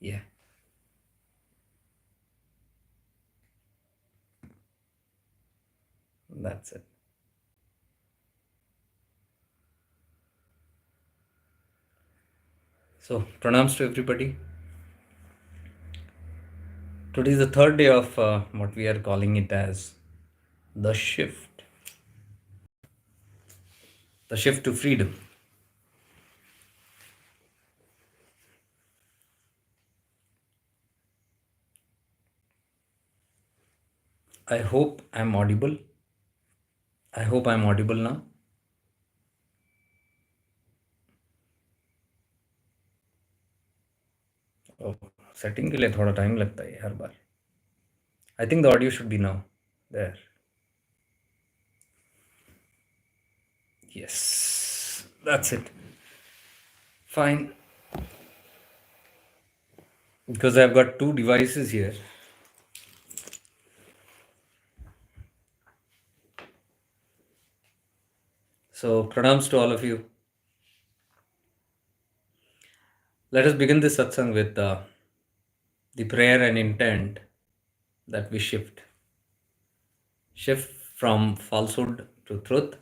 Yeah, that's it. So, pranams to everybody. Today is the third day of what we are calling it as the shift, the shift to freedom. I hope I'm audible. I hope I'm audible now. Oh, setting के लिए थोड़ा time लगता है हर बार. I think the audio should be now. There. Yes. That's it. Fine. Because I've got two devices here. So, pranams to all of you. Let us begin this satsang with the prayer and intent that we shift. Shift from falsehood to truth,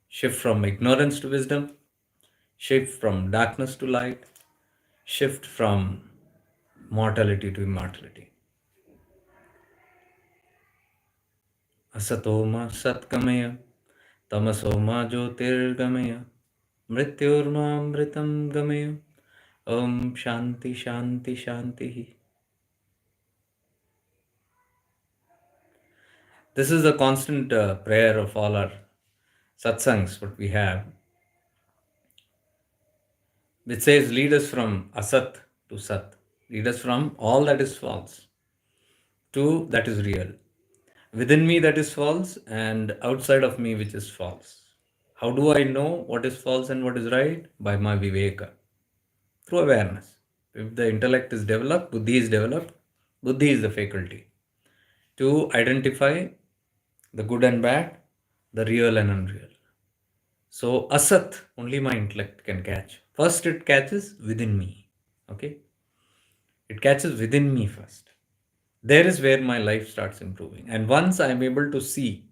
shift from ignorance to wisdom, shift from darkness to light, shift from mortality to immortality. Asatoma satkamaya, tamasoma jyotirgamaya, mrityurma amritam gamaya. Om Shanti Shanti Shanti. This is a constant prayer of all our satsangs, what we have, which says, lead us from asat to sat, lead us from all that is false to that is real, within me that is false, and outside of me which is false. How do I know what is false and what is right? By my viveka, through awareness. If the intellect is developed, buddhi is the faculty to identify the good and bad, the real and unreal. So asat, only my intellect can catch. First it catches within me. Okay? It catches within me first. There is where my life starts improving. And once I am able to see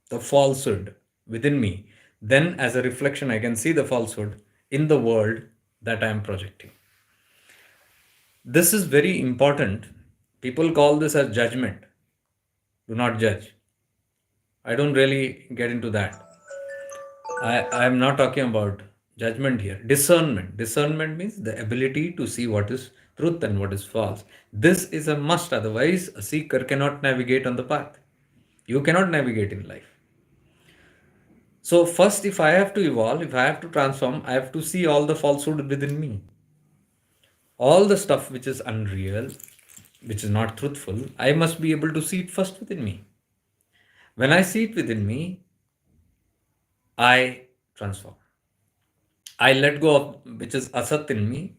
the falsehood within me, then as a reflection I can see the falsehood in the world that I am projecting. This is very important. People call this as judgment. Do not judge. I don't really get into that. I am not talking about judgment here. Discernment. Discernment means the ability to see what is truth and what is false. This is a must, otherwise, a seeker cannot navigate on the path. You cannot navigate in life. So, first, if I have to evolve, if I have to transform, I have to see all the falsehood within me. All the stuff which is unreal, which is not truthful, I must be able to see it first within me. When I see it within me, I transform. I let go of which is asat in me.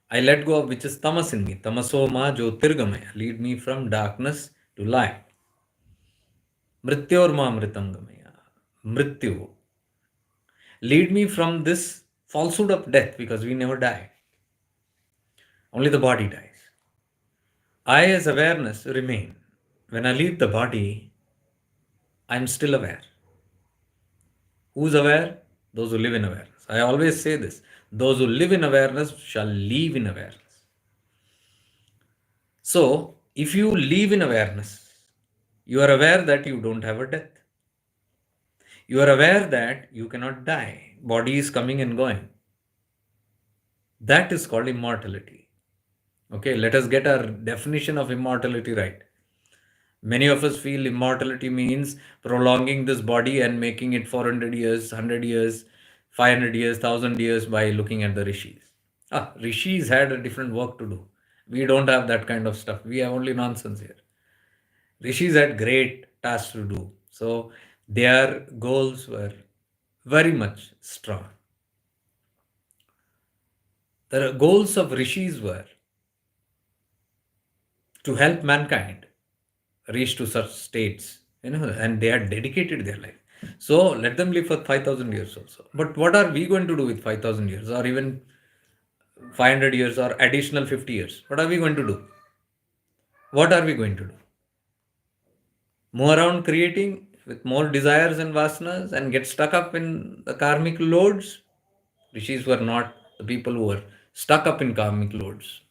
I let go of which is tamas in me. Tamaso ma jyotirgamaya. Lead me from darkness to light. Mrityor ma mritam gamaya. Mrityu. Lead me from this falsehood of death, because we never die. Only the body dies. I, as awareness, remain. When I leave the body, I'm still aware. Who's aware? Those who live in awareness. I always say this. Those who live in awareness shall live in awareness. So, if you live in awareness, you are aware that you don't have a death. You are aware that you cannot die. Body is coming and going. That is called immortality. Okay, let us get our definition of immortality right. Many of us feel immortality means prolonging this body and making it 400 years, 100 years, 500 years, 1000 years by looking at the rishis. Rishis had a different work to do. We don't have that kind of stuff. We have only nonsense here. Rishis had great tasks to do. So their goals were very much strong. The goals of rishis were to help mankind reach to such states, and they had dedicated their life. So let them live for 5,000 years also. But what are we going to do with 5,000 years, or even 500 years or additional 50 years, what are we going to do? What are we going to do? Move around creating with more desires and vasanas and get stuck up in the karmic loads? Rishis were not the people who were stuck up in karmic loads.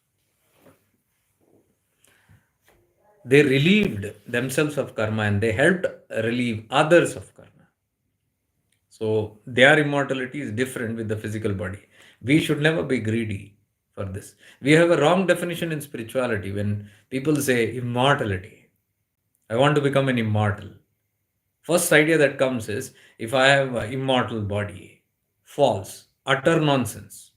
They relieved themselves of karma and they helped relieve others of karma. So their immortality is different with the physical body. We should never be greedy for this. We have a wrong definition in spirituality when people say immortality. I want to become an immortal. First idea that comes is if I have an immortal body. False. Utter nonsense.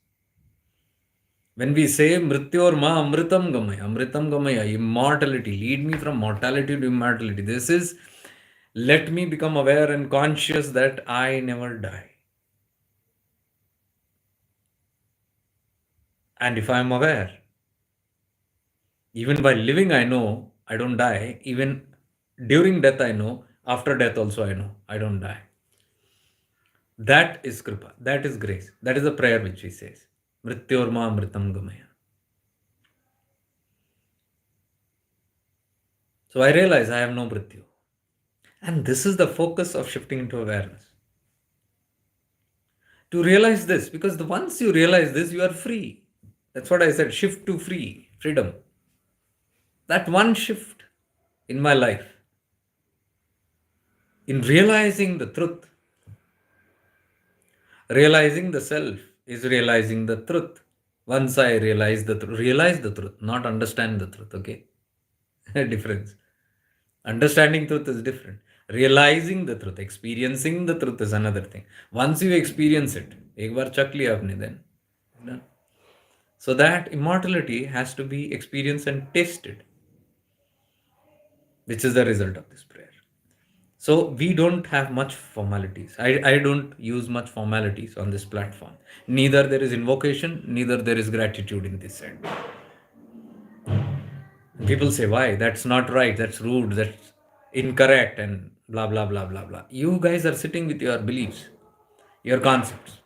When we say Mrityor ma Amritam gamaya, immortality, lead me from mortality to immortality. This is let me become aware and conscious that I never die. And if I am aware, even by living, I know I don't die. Even during death, I know. After death, also, I know I don't die. That is kripa. That is grace. That is a prayer which he says. Mrityorma amritam gamaya. So I realize I have no mrityu. And this is the focus of shifting into awareness. To realize this, because once you realize this, you are free. That's what I said, shift to freedom. That one shift in my life, in realizing the truth, realizing the self is realizing the truth. Once I realize the truth, not understand the truth, okay? Difference. Understanding truth is different. Realizing the truth, experiencing the truth is another thing. Once you experience it, एक बार चख लिया आपने, then done. So that immortality has to be experienced and tasted, which is the result of this prayer. So we don't have much formalities. I don't use much formalities on this platform. Neither there is invocation, neither there is gratitude in this end. People say, why? That's not right. That's rude. That's incorrect and blah, blah, blah, blah, blah. You guys are sitting with your beliefs, your concepts.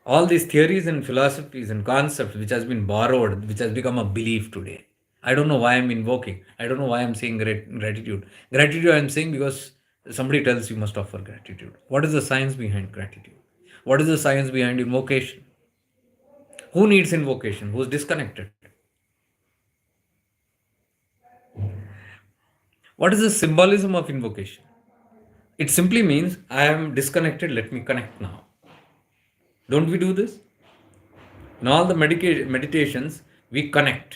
All these theories and philosophies and concepts which has been borrowed, which has become a belief today. I don't know why I'm invoking. I don't know why I'm saying gratitude. Gratitude I'm saying because somebody tells you must offer gratitude. What is the science behind gratitude? What is the science behind invocation? Who needs invocation? Who's disconnected? What is the symbolism of invocation? It simply means I am disconnected, let me connect now. Don't we do this? In all the meditations, we connect.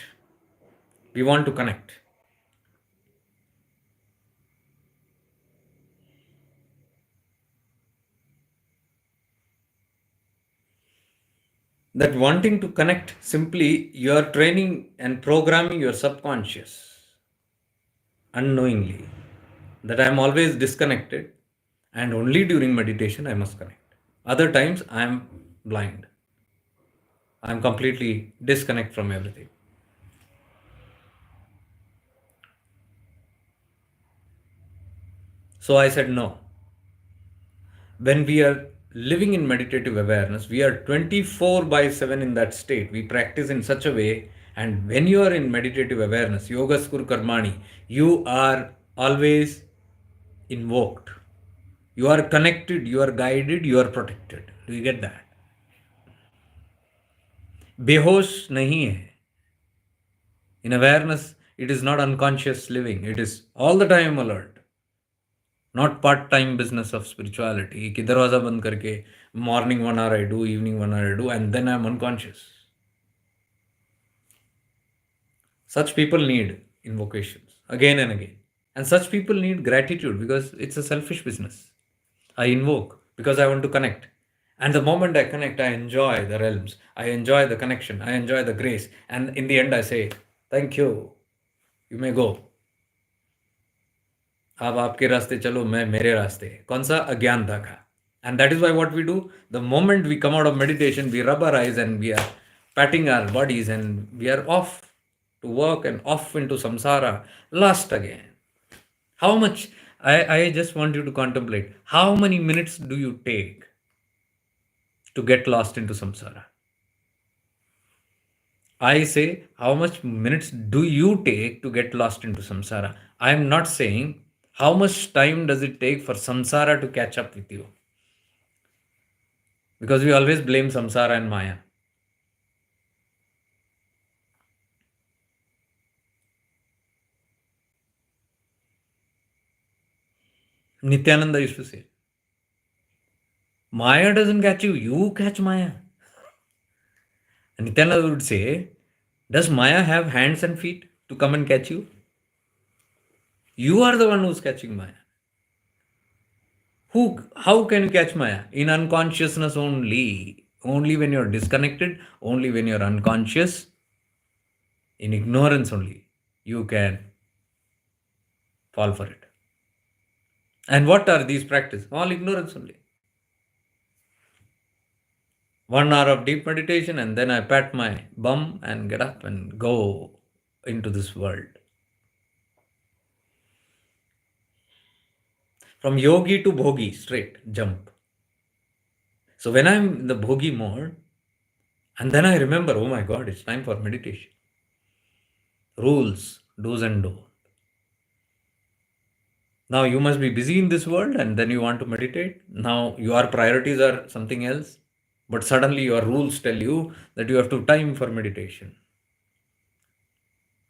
We want to connect. That wanting to connect, simply you are training and programming your subconscious unknowingly that I am always disconnected and only during meditation I must connect. Other times I am blind. I am completely disconnect from everything. So I said no. When we are living in meditative awareness, we are 24 by 7 in that state. We practice in such a way, and when you are in meditative awareness, yoga skur karmani, you are always invoked. You are connected, you are guided, you are protected. Do you get that? बेहोश नहीं है. In awareness, it is not unconscious living. It is all the time alert. Not part-time business of spirituality कि दरवाजा बंद करके morning 1 hour I do, evening 1 hour I do, and then I'm unconscious. Such people need invocations again and again. And such people need gratitude because it's a selfish business. I invoke because I want to connect. And the moment I connect, I enjoy the realms. I enjoy the connection. I enjoy the grace. And in the end, I say, thank you. You may go. आप आपके रास्ते चलो मैं मेरे रास्ते कौन सा अज्ञानता का and that is why what we do the moment we come out of meditation we rub our eyes and we are patting our bodies and we are off to work and off into samsara lost again. How much I just want you to contemplate how many minutes do you take to get lost into samsara? I say, how much minutes do you take to get lost into samsara? I am not saying how much time does it take for samsara to catch up with you. Because we always blame samsara and maya. Nityananda used to say, Maya doesn't catch you, you catch Maya. And Nityananda would say, does Maya have hands and feet to come and catch you? You are the one who's catching Maya. How can you catch Maya? In unconsciousness only. Only when you're disconnected, only when you're unconscious, in ignorance only, you can fall for it. And what are these practices? All ignorance only. 1 hour of deep meditation, and then I pat my bum and get up and go into this world. From yogi to bhogi, straight jump. So when I'm in the bhogi mode, and then I remember, oh my God, it's time for meditation. Rules, do's and do. Now you must be busy in this world and then you want to meditate. Now your priorities are something else. But suddenly your rules tell you that you have to time for meditation.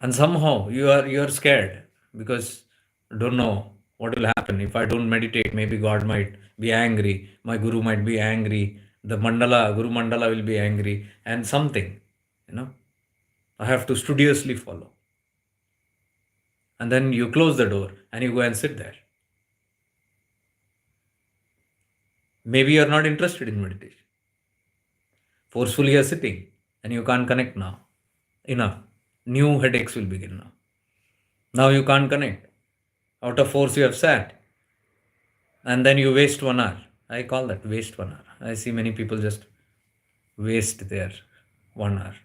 And somehow you are scared because don't know what will happen if I don't meditate. Maybe God might be angry. My guru might be angry. The mandala, guru mandala will be angry, and something, you know, I have to studiously follow. And then you close the door and you go and sit there. Maybe you're not interested in meditation. Forcefully you're sitting and you can't connect now. Enough. New headaches will begin now. Now you can't connect. Out of force you have sat. And then you waste 1 hour. I call that waste 1 hour. I see many people just waste their 1 hour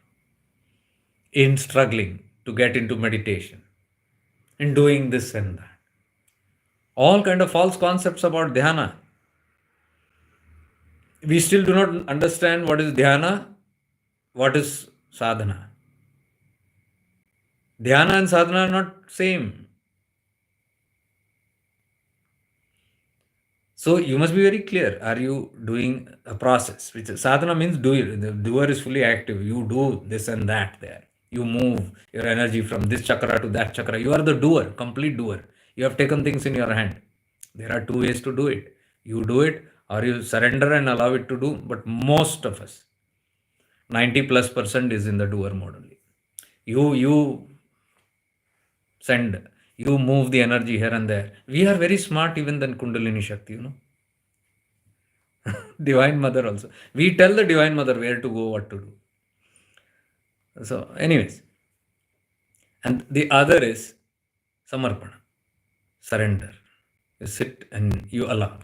in struggling to get into meditation, in doing this and that. All kind of false concepts about dhyana. We still do not understand what is dhyana, what is sadhana. Dhyana and sadhana are not same. So you must be very clear. Are you doing a process? Which sadhana means do it. The doer is fully active. You do this and that there. You move your energy from this chakra to that chakra. You are the doer, complete doer. You have taken things in your hand. There are two ways to do it. You do it or you surrender and allow it to do. But most of us, 90+% is in the doer mode only. You send, you move the energy here and there. We are very smart even than Kundalini Shakti, Divine Mother also. We tell the Divine Mother where to go, what to do. So, anyways, and the other is Samarpana, surrender. You sit and you allow.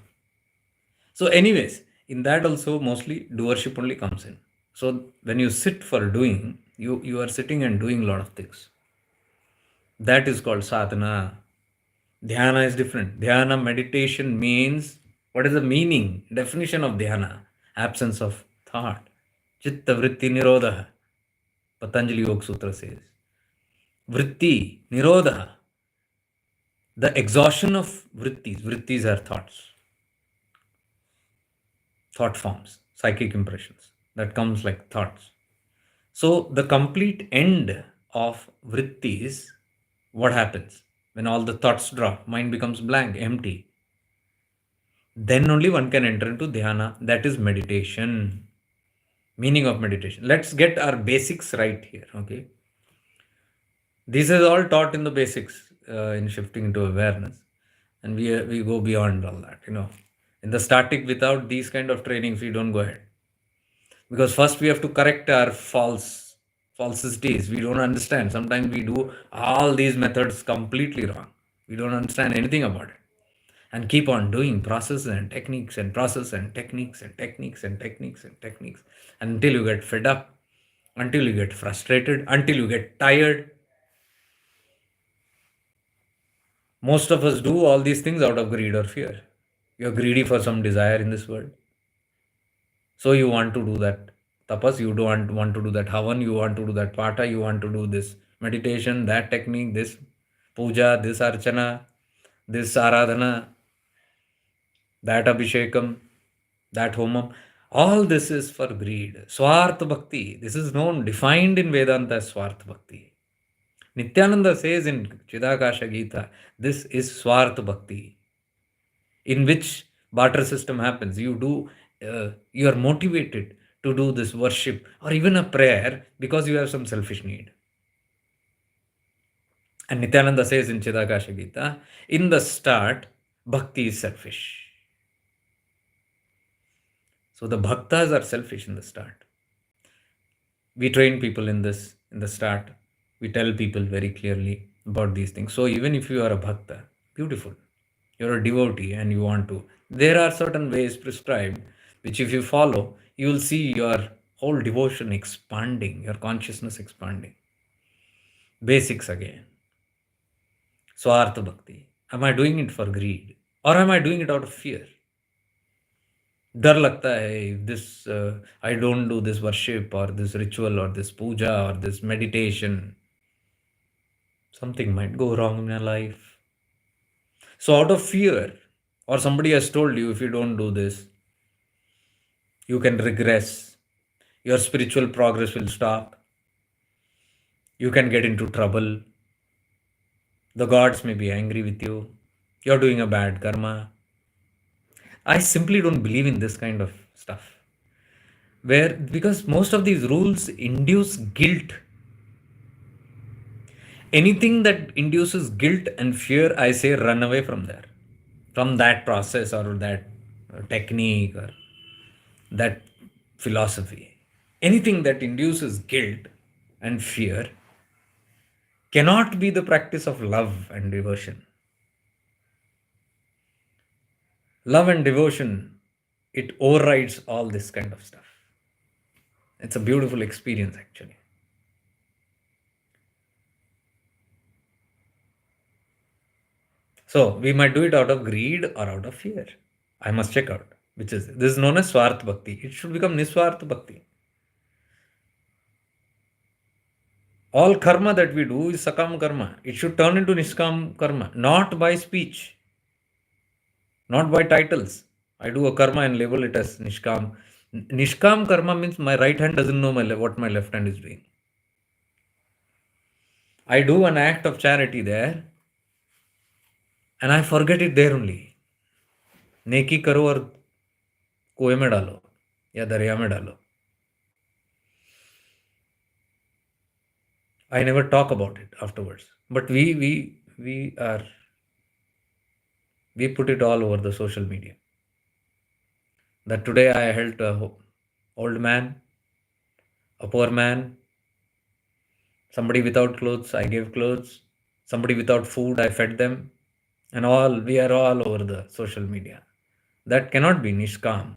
So, anyways, in that also mostly doership only comes in. So, when you sit for doing, you are sitting and doing a lot of things. That is called sadhana. Dhyana is different. Dhyana meditation means, what is the meaning, definition of dhyana? Absence of thought. Chitta vritti nirodha. Patanjali Yoga Sutra says. Vritti, nirodha. The exhaustion of vrittis. Vrittis are thoughts. Thought forms, psychic impressions. That comes like thoughts. So the complete end of vrittis, what happens? When all the thoughts drop, mind becomes blank, empty. Then only one can enter into dhyana. That is meditation. Meaning of meditation. Let's get our basics right here. Okay. This is all taught in the basics in shifting into awareness. And we go beyond all that. In the static, without these kind of trainings, we don't go ahead. Because first we have to correct our falsities. We don't understand. Sometimes we do all these methods completely wrong. We don't understand anything about it. And keep on doing process and techniques and process and techniques and techniques and techniques and techniques until you get fed up, until you get frustrated, until you get tired. Most of us do all these things out of greed or fear. You're greedy for some desire in this world. So you want to do that Tapas, you don't want to do that havan, you want to do that pata, you want to do this meditation, that technique, this puja, this archana, this aradhana, that abhishekam, that homam. All this is for greed. Swartha bhakti. This is known, defined in Vedanta as Swartha bhakti. Nityananda says in Chidakasha Gita, this is Swartha bhakti, in which barter system happens. You are motivated to do this worship or even a prayer because you have some selfish need. And Nityananda says in Chidakasha Gita, in the start, bhakti is selfish. So the bhaktas are selfish in the start. We train people in this in the start. We tell people very clearly about these things. So even if you are a bhakta, beautiful, you're a devotee and you want to, there are certain ways prescribed which if you follow, you will see your whole devotion expanding, your consciousness expanding. Basics again. Swartha bhakti. Am I doing it for greed? Or am I doing it out of fear? डर लगता है this I don't do this worship or this ritual or this puja or this meditation, something might go wrong in your life. So out of fear, or somebody has told you if you don't do this, you can regress, your spiritual progress will stop, you can get into trouble, the gods may be angry with you, you're doing a bad karma. I simply don't believe in this kind of stuff. Where, because most of these rules induce guilt. Anything that induces guilt and fear, I say run away from there, from that process or that technique or that philosophy. Anything that induces guilt and fear cannot be the practice of love and devotion. Love and devotion, it overrides all this kind of stuff. It's a beautiful experience, actually. So we might do it out of greed or out of fear. I must check out which is this is known as Swarth Bhakti. It should become Niswarth Bhakti. All karma that we do is Sakam karma. It should turn into Niskam karma, not by speech, not by titles. I do a karma and label it as Nishkam. Nishkam karma means my right hand doesn't know what my left hand is doing. I do an act of charity there and I forget it there only. नेकी करो और कुएं में डालो या दरिया में डालो. I never talk about it afterwards. But we put it all over the social media. That today I helped a old man, a poor man, somebody without clothes, I gave clothes, somebody without food, I fed them, and we are all over the social media. That cannot be Nishkam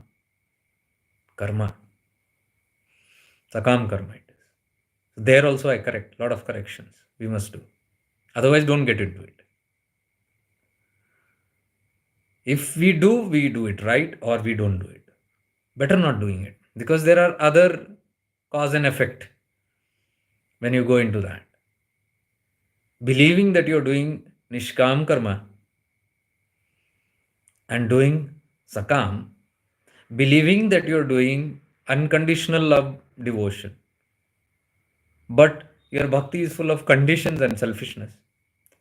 karma. Sakam karma it is. There also I correct, lot of corrections we must do. Otherwise, don't get into it. If we do it right, or we don't do it. Better not doing it, because there are other cause and effect when you go into that. Believing that you're doing Nishkam karma and doing Sakam, believing that you're doing unconditional love, devotion, but your bhakti is full of conditions and selfishness.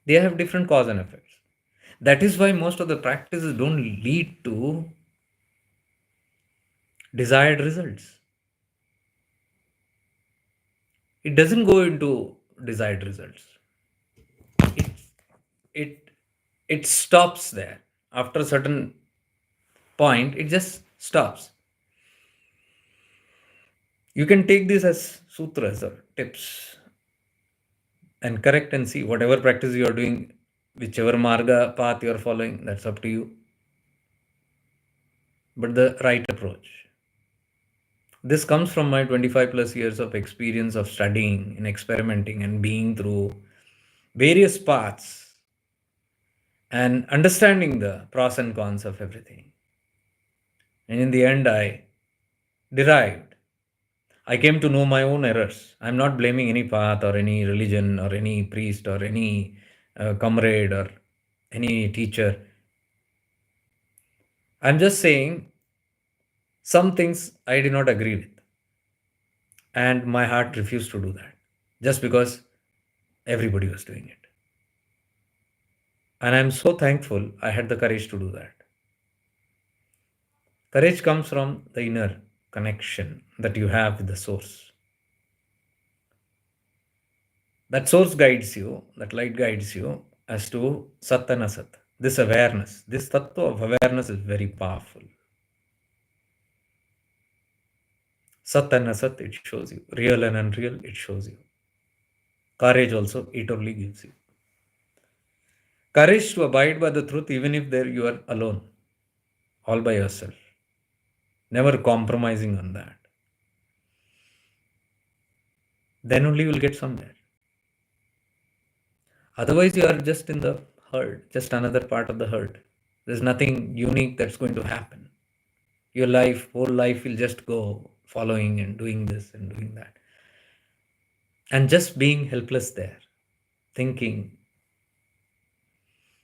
They have different cause and effects. That is why most of the practices don't lead to desired results. It doesn't go into desired results. It it it stops there. After a certain point, it just stops. You can take this as sutras or tips and correct and see whatever practice you are doing, whichever marga path you are following, that's up to you. But the right approach. This comes from my 25 plus years of experience of studying and experimenting and being through various paths and understanding the pros and cons of everything. And in the end, I derived I came to know my own errors. I'm not blaming any path or any religion or any priest or any comrade or any teacher. I'm just saying some things I did not agree with, and my heart refused to do that just because everybody was doing it. And I'm so thankful I had the courage to do that. Courage comes from the inner connection that you have with the source. That source guides you, that light guides you as to Sat and Asat. This awareness, this tattva of awareness is very powerful. Sat and Asat, it shows you. Real and unreal, it shows you. Courage also, it only gives you. Courage to abide by the truth even if there you are alone, all by yourself. Never compromising on that. Then only you will get somewhere. Otherwise, you are just in the herd, just another part of the herd. There's nothing unique that's going to happen. Your life, whole life will just go following and doing this and doing that. And just being helpless there, thinking,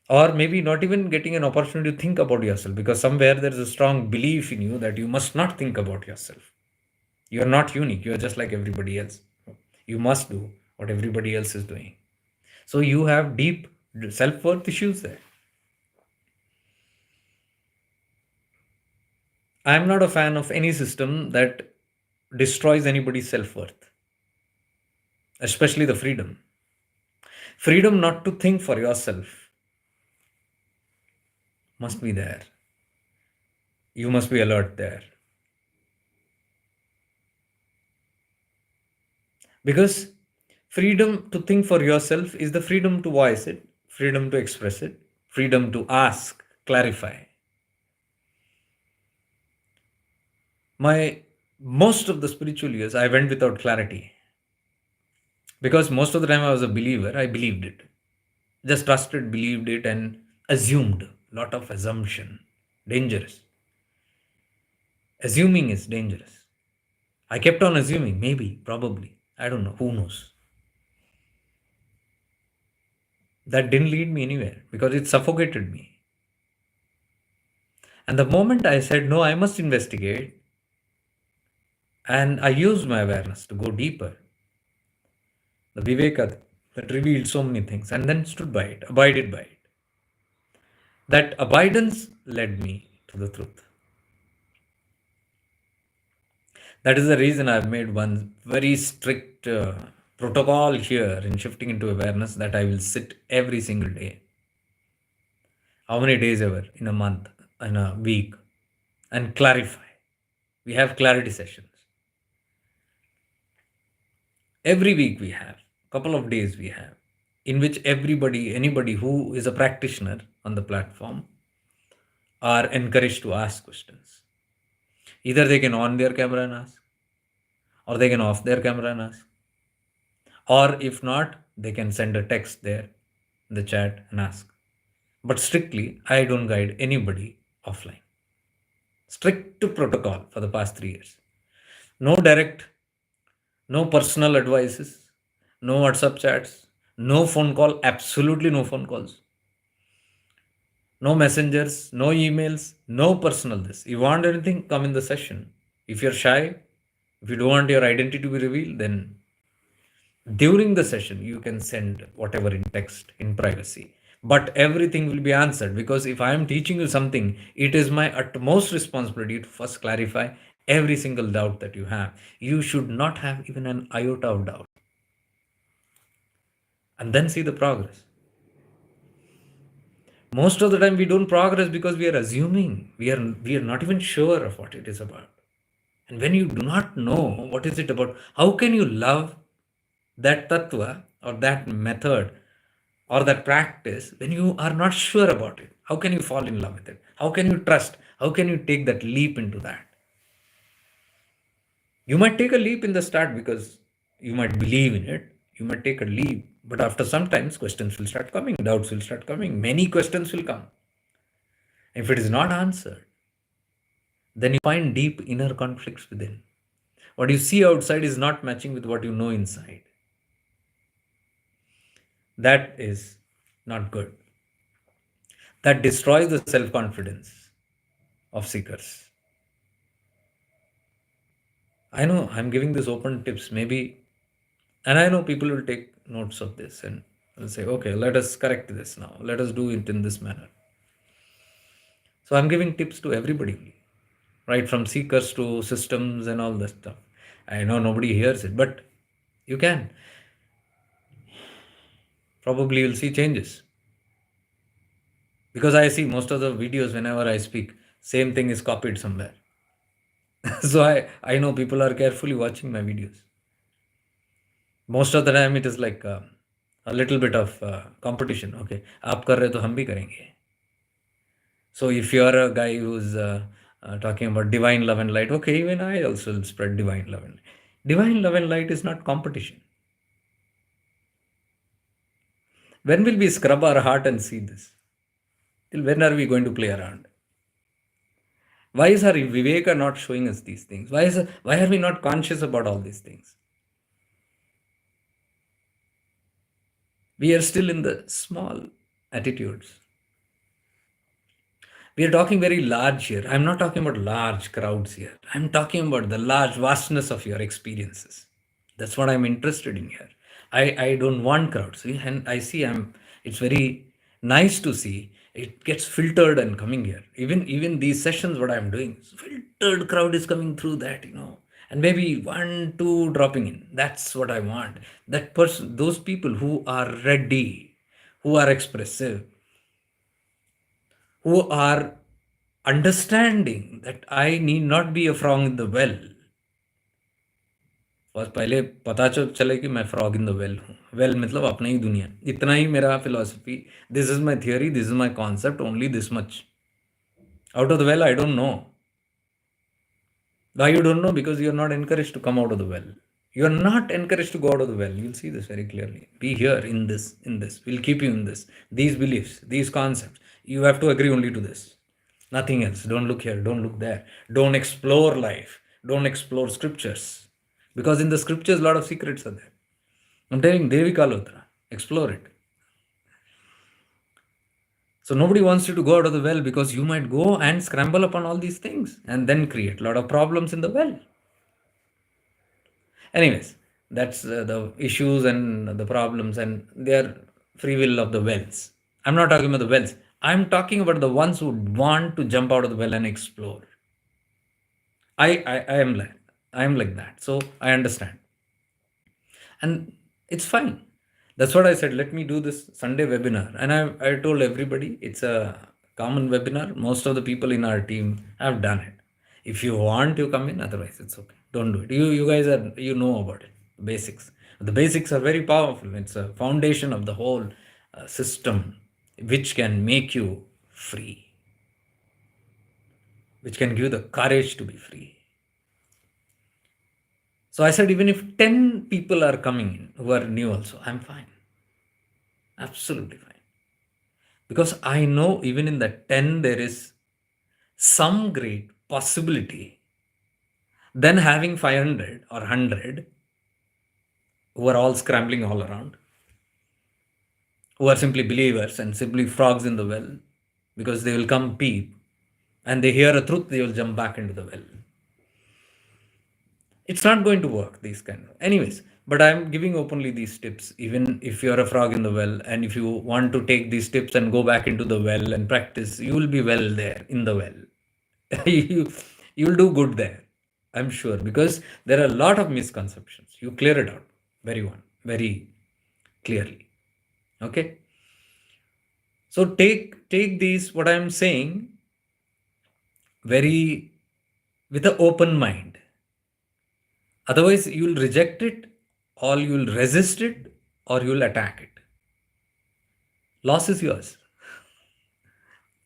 or maybe not even getting an opportunity to think about yourself because somewhere there's a strong belief in you that you must not think about yourself. You're not unique, you're just like everybody else. You must do what everybody else is doing. So you have deep self worth issues there. I'm not a fan of any system that destroys anybody's self worth, especially the freedom. Freedom not to think for yourself must be there. You must be alert there. Because freedom to think for yourself is the freedom to voice it, freedom to express it, freedom to ask, clarify. My most of the spiritual years I went without clarity because most of the time I was a believer. I believed it, just trusted, believed it, and assumed. Lot of assumption, dangerous. Assuming is dangerous. I kept on assuming, maybe, probably, I don't know, who knows. That didn't lead me anywhere because it suffocated me. And the moment I said, no, I must investigate, and I used my awareness to go deeper, the Viveka that revealed so many things, and then stood by it, abided by it. That abidance led me to the truth. That is the reason I've made one very strict protocol here in shifting into awareness that I will sit every single day. How many days ever in a month, in a week, and clarify. We have clarity sessions. Every week we have, couple of days we have, in which anybody who is a practitioner on the platform are encouraged to ask questions. Either they can on their camera and ask, or they can off their camera and ask. Or if not, they can send a text there in the chat and ask. But strictly, I don't guide anybody offline. Strict protocol for the past 3 years. No direct, no personal advices, no WhatsApp chats, no phone call, absolutely no phone calls. No messengers, no emails, no personal this. You want anything, come in the session. If you're shy, if you don't want your identity to be revealed, then during the session you can send whatever in text in privacy. But everything will be answered because if I am teaching you something, it is my utmost responsibility to first clarify every single doubt that you have. You should not have even an iota of doubt. And then see the progress. Most of the time we don't progress because we are assuming. We are not even sure of what it is about. And when you do not know what is it about, how can you love that tattva or that method or that practice when you are not sure about it? How can you fall in love with it? How can you trust? How can you take that leap into that? You might take a leap in the start because you might believe in it. You might take a leap, but after some times questions will start coming, doubts will start coming, many questions will come. If it is not answered, then you find deep inner conflicts within. What you see outside is not matching with what you know inside. That is not good. That destroys the self confidence of seekers. I know I'm giving this open tips, maybe, and I know people will take notes of this and will say, okay, let us correct this now. Let us do it in this manner. So I'm giving tips to everybody, right from seekers to systems and all that stuff. I know nobody hears it, but you can. Probably you'll see changes. Because I see most of the videos whenever I speak, same thing is copied somewhere. So I know people are carefully watching my videos. Most of the time it is like a little bit of competition. Okay, आप कर रहे तो हम भी करेंगे. So if you are a guy who's talking about divine love and light, okay, even I also will spread divine love and light. Divine love and light is not competition. When will we scrub our heart and see this? Till when are we going to play around? Why is our Viveka not showing us these things? Why are we not conscious about all these things? We are still in the small attitudes. We are talking very large here. I'm not talking about large crowds here. I'm talking about the large vastness of your experiences. That's what I'm interested in here. I don't want crowds. And I see it's very nice to see it gets filtered and coming here. Even these sessions, what I'm doing, filtered crowd is coming through that. And maybe one, two dropping in. That's what I want. That person, those people who are ready, who are expressive, who are understanding that I need not be a frog in the well. बस पहले पता चले कि मैं frog in the well हूँ. Well मतलब अपना ही दुनिया. इतना ही मेरा philosophy. This is my theory, this is my concept, only this much. Out of the well I don't know. Why you don't know? Because you're not encouraged to come out of the well. You're not encouraged to go out of the well. You'll see this very clearly. Be here in this, in this. We'll keep you in this. These beliefs, these concepts. You have to agree only to this. Nothing else. Don't look here. Don't look there. Don't explore life. Don't explore scriptures. Because in the scriptures, a lot of secrets are there. I'm telling Devi Kalotra. Explore it. So nobody wants you to go out of the well because you might go and scramble upon all these things and then create a lot of problems in the well. Anyways, that's the issues and the problems and their free will of the wells. I'm not talking about the wells. I'm talking about the ones who want to jump out of the well and explore. I am like that. So I understand. And it's fine. That's what I said. Let me do this Sunday webinar. And I told everybody it's a common webinar. Most of the people in our team have done it. If you want to come in, otherwise it's okay. Don't do it. You guys know about it. Basics. The basics are very powerful. It's a foundation of the whole system, which can make you free, which can give you the courage to be free. So I said, even if 10 people are coming in who are new also, I'm fine. Absolutely fine. Because I know even in the 10, there is some great possibility than having 500 or 100 who are all scrambling all around, who are simply believers and simply frogs in the well, because they will come peep and they hear a truth, they will jump back into the well. It's not going to work, these kind of. Anyways, but I'm giving openly these tips, even if you're a frog in the well, and if you want to take these tips and go back into the well and practice, you will be well there in the well. You'll do good there, I'm sure, because there are a lot of misconceptions. You clear it out very clearly. Okay. So take these, what I'm saying, very with an open mind. Otherwise, you'll reject it, or you'll resist it, or you'll attack it. Loss is yours.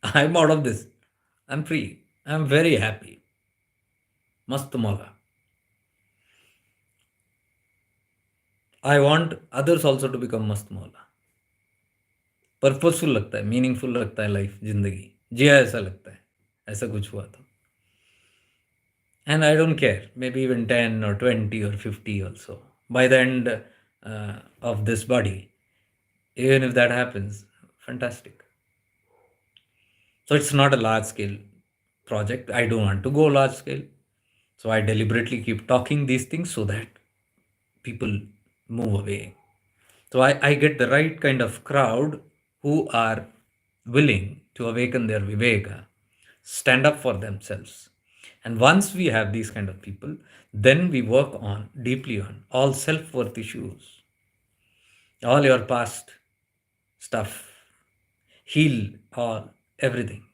I'm out of this. I'm free. I'm very happy. Mast mola. I want others also to become mast mola. Purposeful लगता है, meaningful लगता है life, जिंदगी जिया ऐसा लगता है, ऐसा कुछ हुआ तो. And I don't care, maybe even 10 or 20 or 50 also. By the end of this body, even if that happens, fantastic. So it's not a large scale project. I don't want to go large scale. So I deliberately keep talking these things so that people move away. So I get the right kind of crowd who are willing to awaken their viveka, stand up for themselves. And once we have these kind of people, then we work on deeply on all self-worth issues, all your past stuff, heal all everything.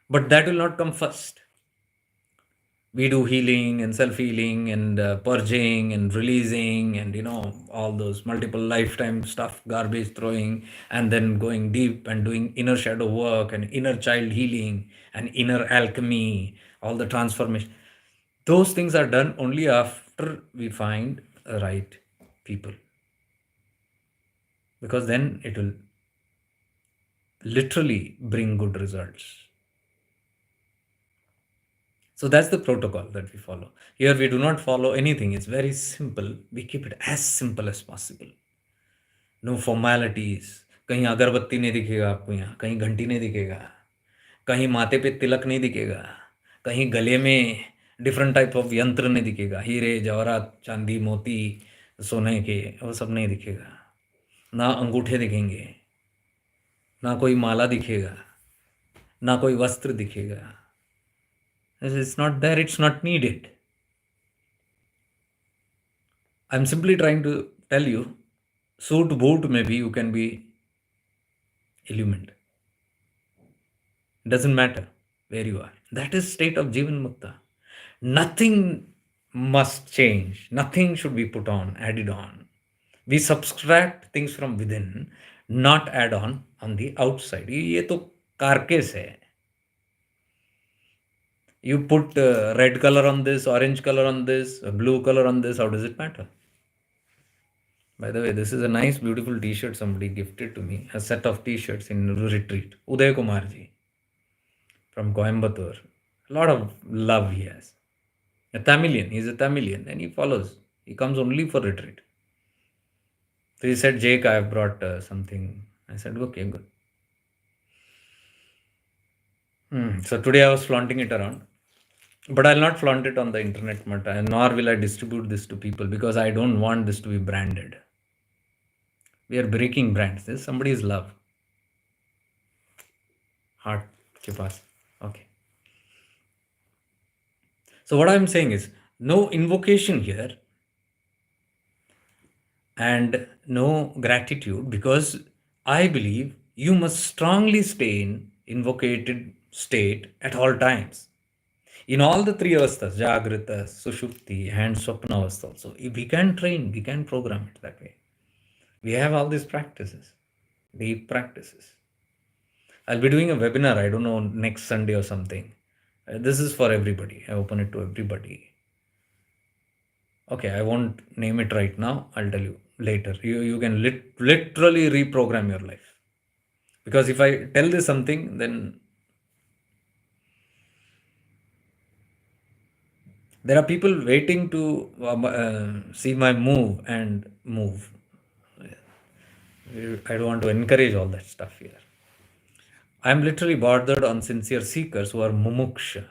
But that will not come first. We do healing and self-healing and purging and releasing and all those multiple lifetime stuff, garbage throwing, and then going deep and doing inner shadow work and inner child healing and inner alchemy, all the transformation. Those things are done only after we find the right people, because then it will literally bring good results. So that's the protocol that we follow. Here we do not follow anything. It's very simple. We keep it as simple as possible. No formalities. कहीं अगरबत्ती नहीं दिखेगा आपको यहाँ, कहीं घंटी नहीं दिखेगा, कहीं माथे पे तिलक नहीं दिखेगा, कहीं गले में डिफरेंट टाइप ऑफ यंत्र नहीं दिखेगा, हीरे जवाहरात चांदी मोती सोने के, वो सब नहीं दिखेगा, ना अंगूठे दिखेंगे, ना कोई माला दिखेगा, ना कोई वस्त्र दिखेगा. It's not there, it's not needed. I'm simply trying to tell you, suit boot maybe you can be illumined. It doesn't matter where you are. That is state of Jivan Mukta. Nothing must change. Nothing should be put on, added on. We subtract things from within, not add on the outside. ये तो carcass है. You put red color on this, orange color on this, blue color on this. How does it matter? By the way, this is a nice, beautiful T-shirt somebody gifted to me. A set of T-shirts in retreat. Uday Kumar ji from Coimbatore. A lot of love he has. A Tamilian. He's a Tamilian and he follows. He comes only for retreat. So he said, Jake, I have brought something. I said, okay, good. So today I was flaunting it around. But I'll not flaunt it on the internet, nor will I distribute this to people, because I don't want this to be branded. We are breaking brands. This is somebody's love. Heart ke paas. Okay. So what I'm saying is, no invocation here and no gratitude, because I believe you must strongly stay in invocated state at all times. In all the three avasthas, Jagrita, Sushupti, and Swapna avastha also, if we can train, we can program it that way. We have all these practices, deep practices. I'll be doing a webinar, I don't know, next Sunday or something. This is for everybody. I open it to everybody. Okay, I won't name it right now. I'll tell you later. You can literally reprogram your life. Because if I tell this something, then there are people waiting to see my move and move. I don't want to encourage all that stuff here. I am literally bothered on sincere seekers who are mumuksha.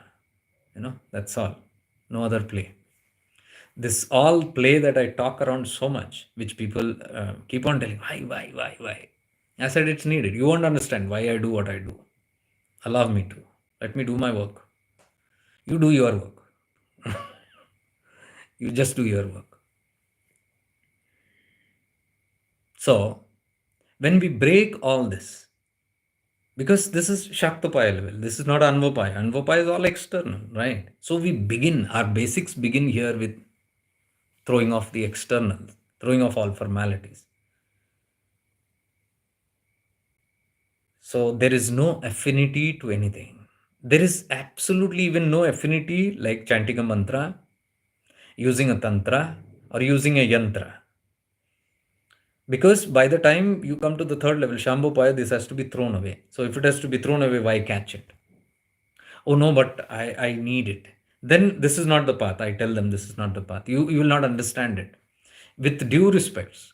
That's all. No other play. This all play that I talk around so much, which people keep on telling, why? I said it's needed. You won't understand why I do what I do. Allow me to. Let me do my work. You do your work. You just do your work. So, when we break all this, because this is Shaktopaya level, this is not Anvopaya. Anvopaya is all external, right? So we begin, our basics begin here with throwing off the external, throwing off all formalities. So there is no affinity to anything. There is absolutely even no affinity like chanting a mantra, using a tantra, or using a yantra. Because by the time you come to the third level, Shambhopaya, this has to be thrown away. So if it has to be thrown away, why catch it? Oh no, but I need it. then this is not the path. I tell them this is not the path. You will not understand it. With due respects,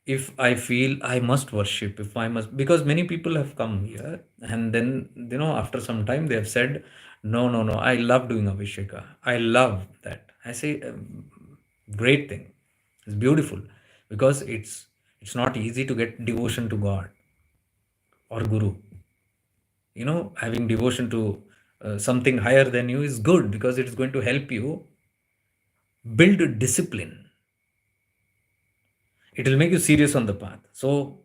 if I feel I must worship, if I must, because many people have come here and then, after some time they have said, no, no, no, I love doing Abhisheka. I love that. I say, great thing. It's beautiful because it's not easy to get devotion to God or Guru. Having devotion to something higher than you is good because it's going to help you build discipline. It will make you serious on the path, so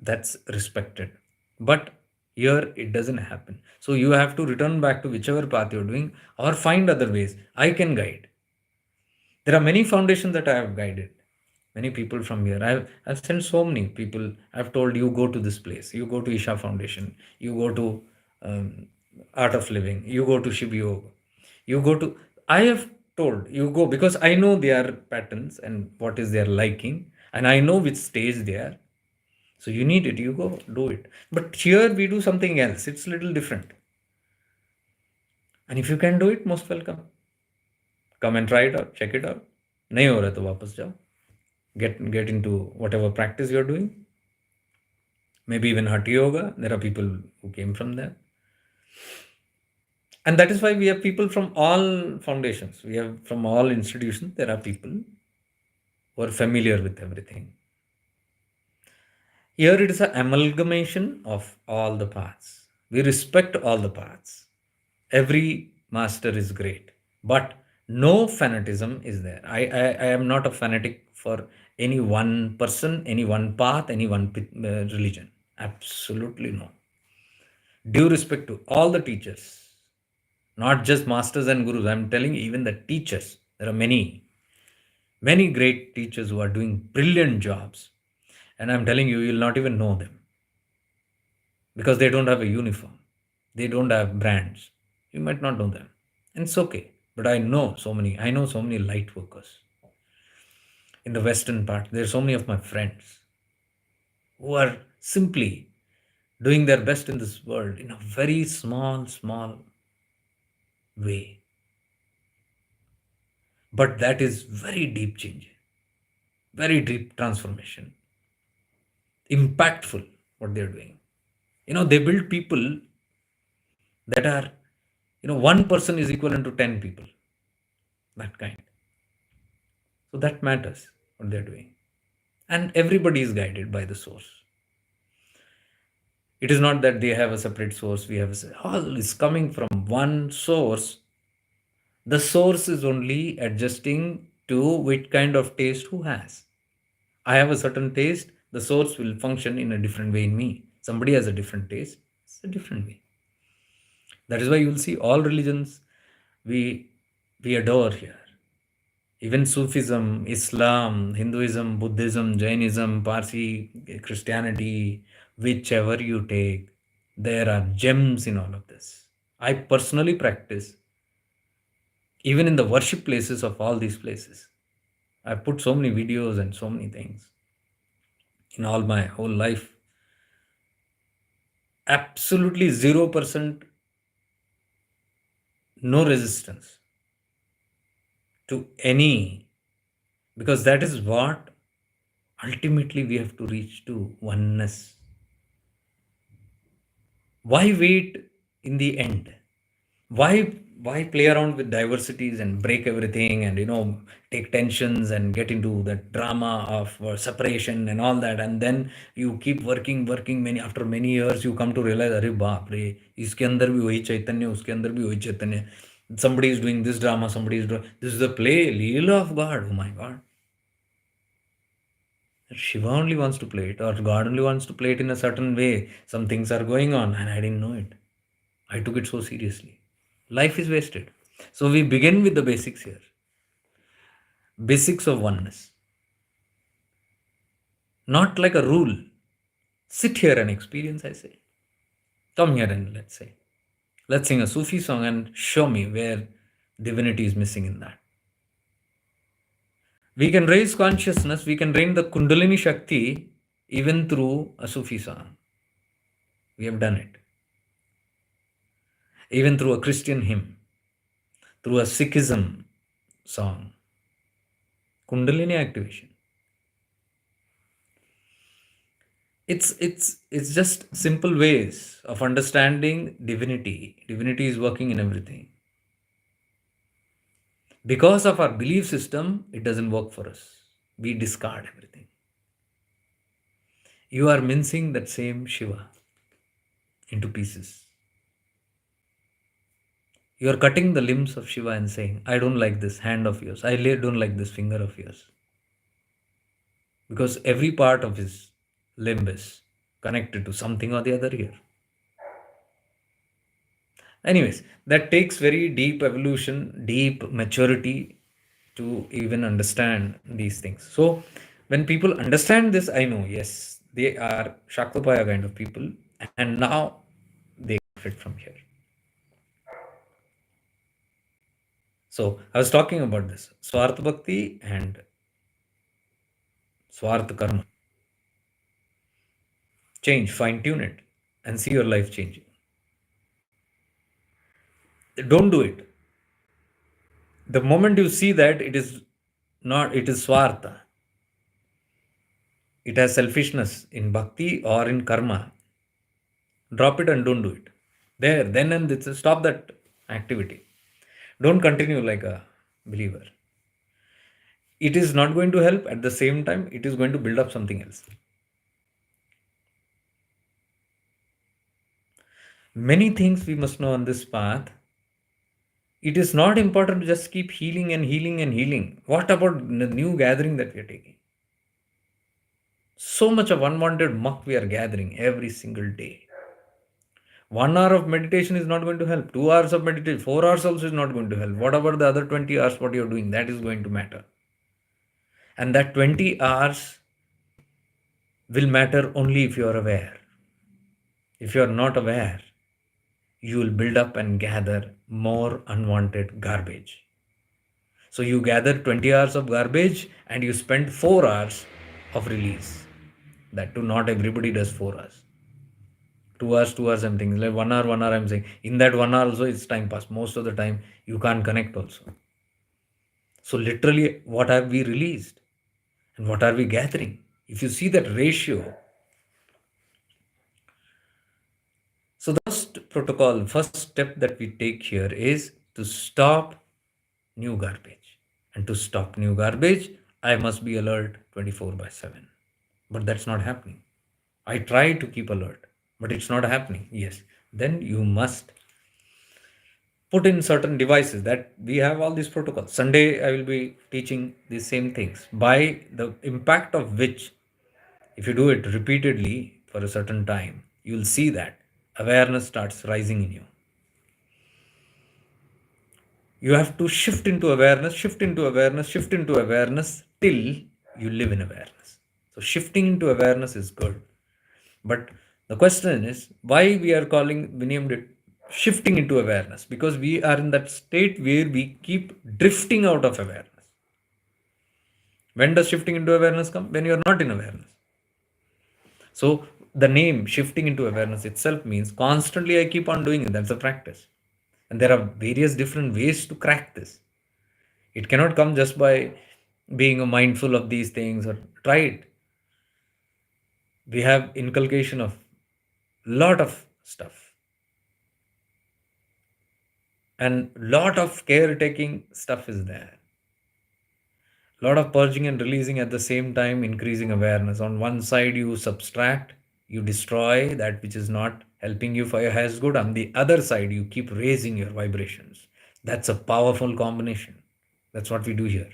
that's respected. But here it doesn't happen, so you have to return back to whichever path you're doing or find other ways. I can guide. There are many foundations that I have guided, many people from here. I've sent so many people. I've told, you go to this place, you go to Isha Foundation, you go to Art of Living, you go to Shiv Yoga, you go to, I have told, you go, because I know their patterns and what is their liking, and I know which stage they are. So you need it, you go do it. But here we do something else, it's a little different. And if you can do it, most welcome. Come and try it out, check it out. नहीं हो रहा तो वापस जाओ. Get into whatever practice you're doing. Maybe even Hatha Yoga. There are people who came from there. And that is why we have people from all foundations. We have from all institutions. There are people who are familiar with everything. Here it is an amalgamation of all the paths. We respect all the paths. Every master is great, but no fanatism is there. I am not a fanatic for any one person, any one path, any one religion. Absolutely no. Due respect to all the teachers, not just masters and gurus. I'm telling you, even the teachers. There are many, many great teachers who are doing brilliant jobs. And I'm telling you, you'll not even know them because they don't have a uniform. They don't have brands. You might not know them. And it's okay. But I know so many light workers in the western part. There are so many of my friends who are simply doing their best in this world in a very small, small way. But that is very deep change, very deep transformation, impactful what they're doing. They build people that are, one person is equivalent to 10 people, that kind. So that matters what they're doing. And everybody is guided by the source. It is not that they have a separate source, we have all is coming from one source. The source is only adjusting to which kind of taste who has. I have a certain taste, the source will function in a different way in me. Somebody has a different taste, it's a different way. That is why you will see all religions we adore here. Even Sufism, Islam, Hinduism, Buddhism, Jainism, Parsi, Christianity, whichever you take, there are gems in all of this. I personally practice, even in the worship places of all these places. I put so many videos and so many things in all my whole life. Absolutely 0% no resistance to any, because that is what ultimately we have to reach to oneness. Why wait in the end? Why play around with diversities and break everything and take tensions and get into the drama of separation and all that, and then you keep working many, after many years you come to realize, अरे बाप रे, इसके अंदर भी वही चैतन्य, उसके अंदर भी वही चैतन्य. Somebody is doing this drama, somebody is doing this is the play Leela of God. Oh my God. Shiva only wants to play it, or God only wants to play it in a certain way. Some things are going on, and I didn't know it. I took it so seriously. Life is wasted. So we begin with the basics here. Basics of oneness. Not like a rule. Sit here and experience, I say. Come here and let's say. Let's sing a Sufi song and show me where divinity is missing in that. We can raise consciousness, we can drain the Kundalini Shakti even through a Sufi song. We have done it. Even through a Christian hymn. through a Sikhism song, Kundalini activation. It's just simple ways of understanding divinity. Divinity is working in everything. Because of our belief system, it doesn't work for us. We discard everything. You are mincing that same Shiva into pieces. You are cutting the limbs of Shiva and saying, I don't like this hand of yours. I don't like this finger of yours. Because every part of his limb is connected to something or the other here. Anyways, that takes very deep evolution, deep maturity to even understand these things. So, when people understand this, I know, yes, they are Shaktopaya kind of people, and now they fit from here. So, I was talking about this Swartha Bhakti and Swartha Karma. Change, fine tune it, and see your life changing. Don't do it. The moment you see that it is not, it is Swartha, it has selfishness in bhakti or in karma, drop it and don't do it. There, then and it's stop that activity. Don't continue like a believer. It is not going to help. At the same time, it is going to build up something else. Many things we must know on this path. It is not important to just keep healing and healing and healing. What about the new gathering that we are taking? So much of unwanted muck we are gathering every single day. 1 hour of meditation is not going to help. 2 hours of meditation, 4 hours also is not going to help. What about the other 20 hours what you're doing? That is going to matter. And that 20 hours will matter only if you are aware. If you are not aware, you will build up and gather more unwanted garbage. So you gather 20 hours of garbage and you spend 4 hours of release. That too, not everybody does 4 hours. 2 hours, 2 hours, I'm thinking like 1 hour, 1 hour, I'm saying. In that 1 hour also, it's time pass. Most of the time, you can't connect also. So literally, what have we released? And what are we gathering? If you see that ratio, so the first protocol, first step that we take here is to stop new garbage. And to stop new garbage, I must be alert 24 by 7. But that's not happening. I try to keep alert, but it's not happening. Yes. Then you must put in certain devices that we have all these protocols. Sunday, I will be teaching these same things by the impact of which, if you do it repeatedly for a certain time, you'll see that awareness starts rising in you. You have to shift into awareness, shift into awareness, shift into awareness till you live in awareness. So, shifting into awareness is good. But the question is why we are calling, we named it shifting into awareness, because we are in that state where we keep drifting out of awareness. When does shifting into awareness come? When you are not in awareness. So, the name shifting into awareness itself means constantly I keep on doing it. That's a practice. And there are various different ways to crack this. It cannot come just by being mindful of these things or try it. We have inculcation of lot of stuff and lot of caretaking stuff is there. Lot of purging and releasing at the same time, increasing awareness. On one side, you subtract, you destroy that which is not helping you for your highest good. On the other side, you keep raising your vibrations. That's a powerful combination. That's what we do here.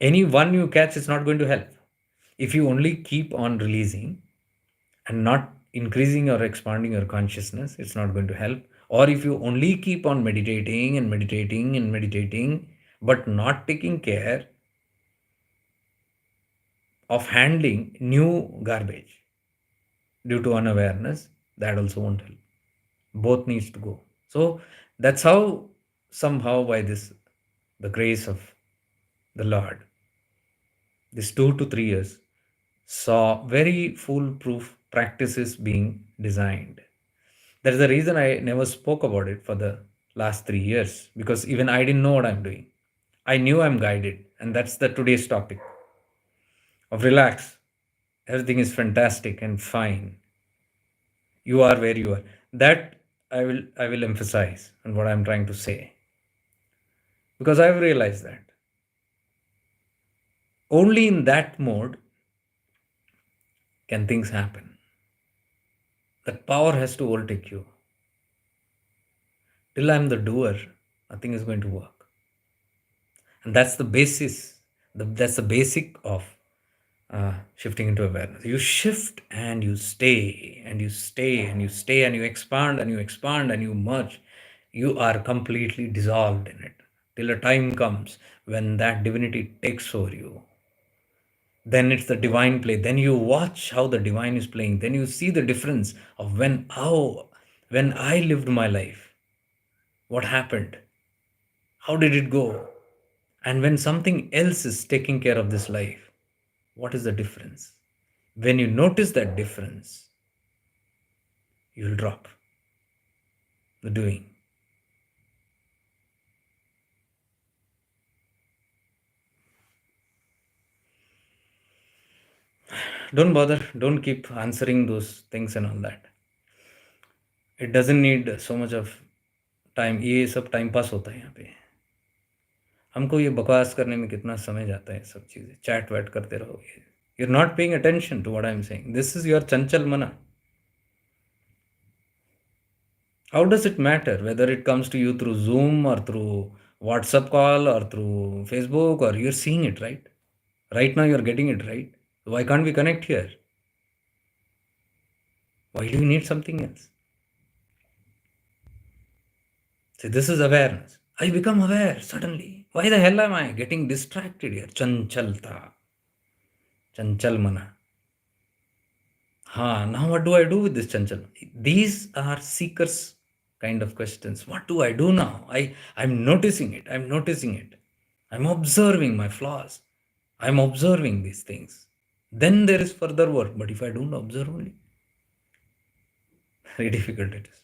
Any one you catch is not going to help. If you only keep on releasing and not increasing or expanding your consciousness, it's not going to help. Or if you only keep on meditating and meditating and meditating, but not taking care of handling new garbage due to unawareness, that also won't help. Both needs to go. So that's how somehow by this, the grace of the Lord, this 2 to 3 years saw very foolproof practices being designed. That is the reason I never spoke about it for the last 3 years, because even I didn't know what I'm doing. I knew I'm guided, and that's the today's topic of relax. Everything is fantastic and fine. You are where you are. That I will emphasize on what I'm trying to say, because I've realized that only in that mode can things happen. That power has to overtake you. Till I'm the doer, nothing is going to work. And that's the basis. That's the basic of shifting into awareness. You shift and you stay and you stay and you stay and you expand and you expand and you merge. You are completely dissolved in it till a time comes when that divinity takes over you. Then it's the divine play. Then you watch how the divine is playing. Then you see the difference of when I lived my life, what happened, how did it go, and when something else is taking care of this life, what is the difference? When you notice that difference, you'll drop the doing. Don't bother. Don't keep answering those things and all that. It doesn't need so much of time. ये सब time pass होता है यहाँ पे. हमको ये बकवास करने में कितना समय जाता है. सब चीज़ें चैट वैट करते रहोगे. You're not paying attention to what I'm saying. This is your chanchal mana. How does it matter whether it comes to you through Zoom or through WhatsApp call or through Facebook, or you're seeing it, right? Right now you're getting it, right? Why can't we connect here? Why do you need something else? See, this is awareness. I become aware suddenly. Why the hell am I getting distracted here? Chanchalta. Chanchal mana. Now what do I do with this chanchal? These are seekers kind of questions. What do I do now? I'm noticing it. I'm noticing it. I'm observing my flaws. I'm observing these things. Then there is further work. But if I don't observe only, very difficult it is.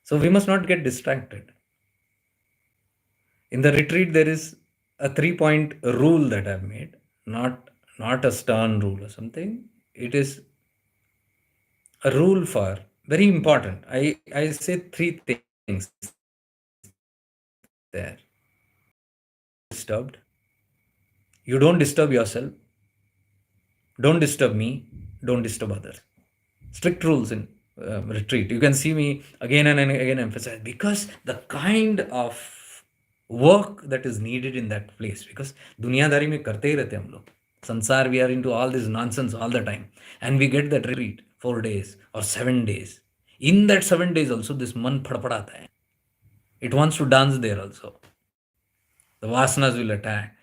So we must not get distracted. In the retreat, there is a 3-point rule that I've made, not a stern rule or something. It is a rule for very important. I say 3 things there. Disturbed. You don't disturb yourself. Don't disturb me. Don't disturb others. Strict rules in retreat. You can see me again and again emphasize, because the kind of work that is needed in that place. Because दुनियादारी में करते ही रहते हम लोग. Sansar, we are into all this nonsense all the time, and we get that retreat 4 days or 7 days. In that 7 days also, this man फड़फड़ाता है. It wants to dance there also. The vasanas will attack.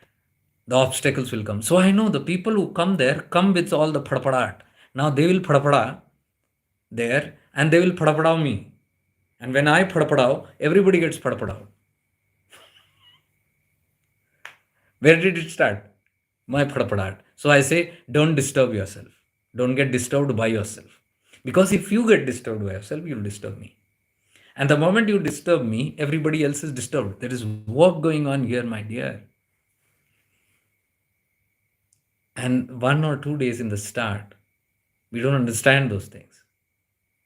The obstacles will come. So I know the people who come there come with all the phadpadat. Now they will phadpada there and they will phadpadao me. And when I phadpadao, everybody gets phadpadao. Where did it start? My phadpadat. So I say, don't disturb yourself. Don't get disturbed by yourself. Because if you get disturbed by yourself, you'll disturb me. And the moment you disturb me, everybody else is disturbed. There is work going on here, my dear. And 1 or 2 days in the start, we don't understand those things.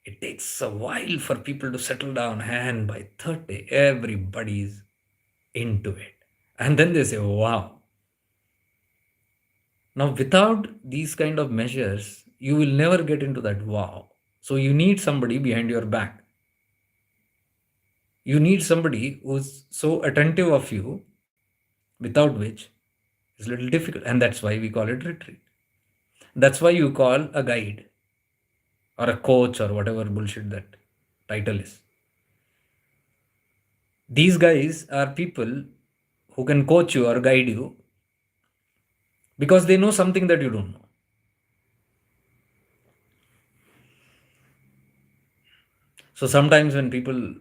It takes a while for people to settle down, and by third day, everybody's into it. And then they say, wow. Now, without these kind of measures, you will never get into that wow. So you need somebody behind your back. You need somebody who's so attentive of you, without which it's a little difficult. And that's why we call it retreat. That's why you call a guide or a coach or whatever bullshit that title is. These guys are people who can coach you or guide you because they know something that you don't know. So sometimes when people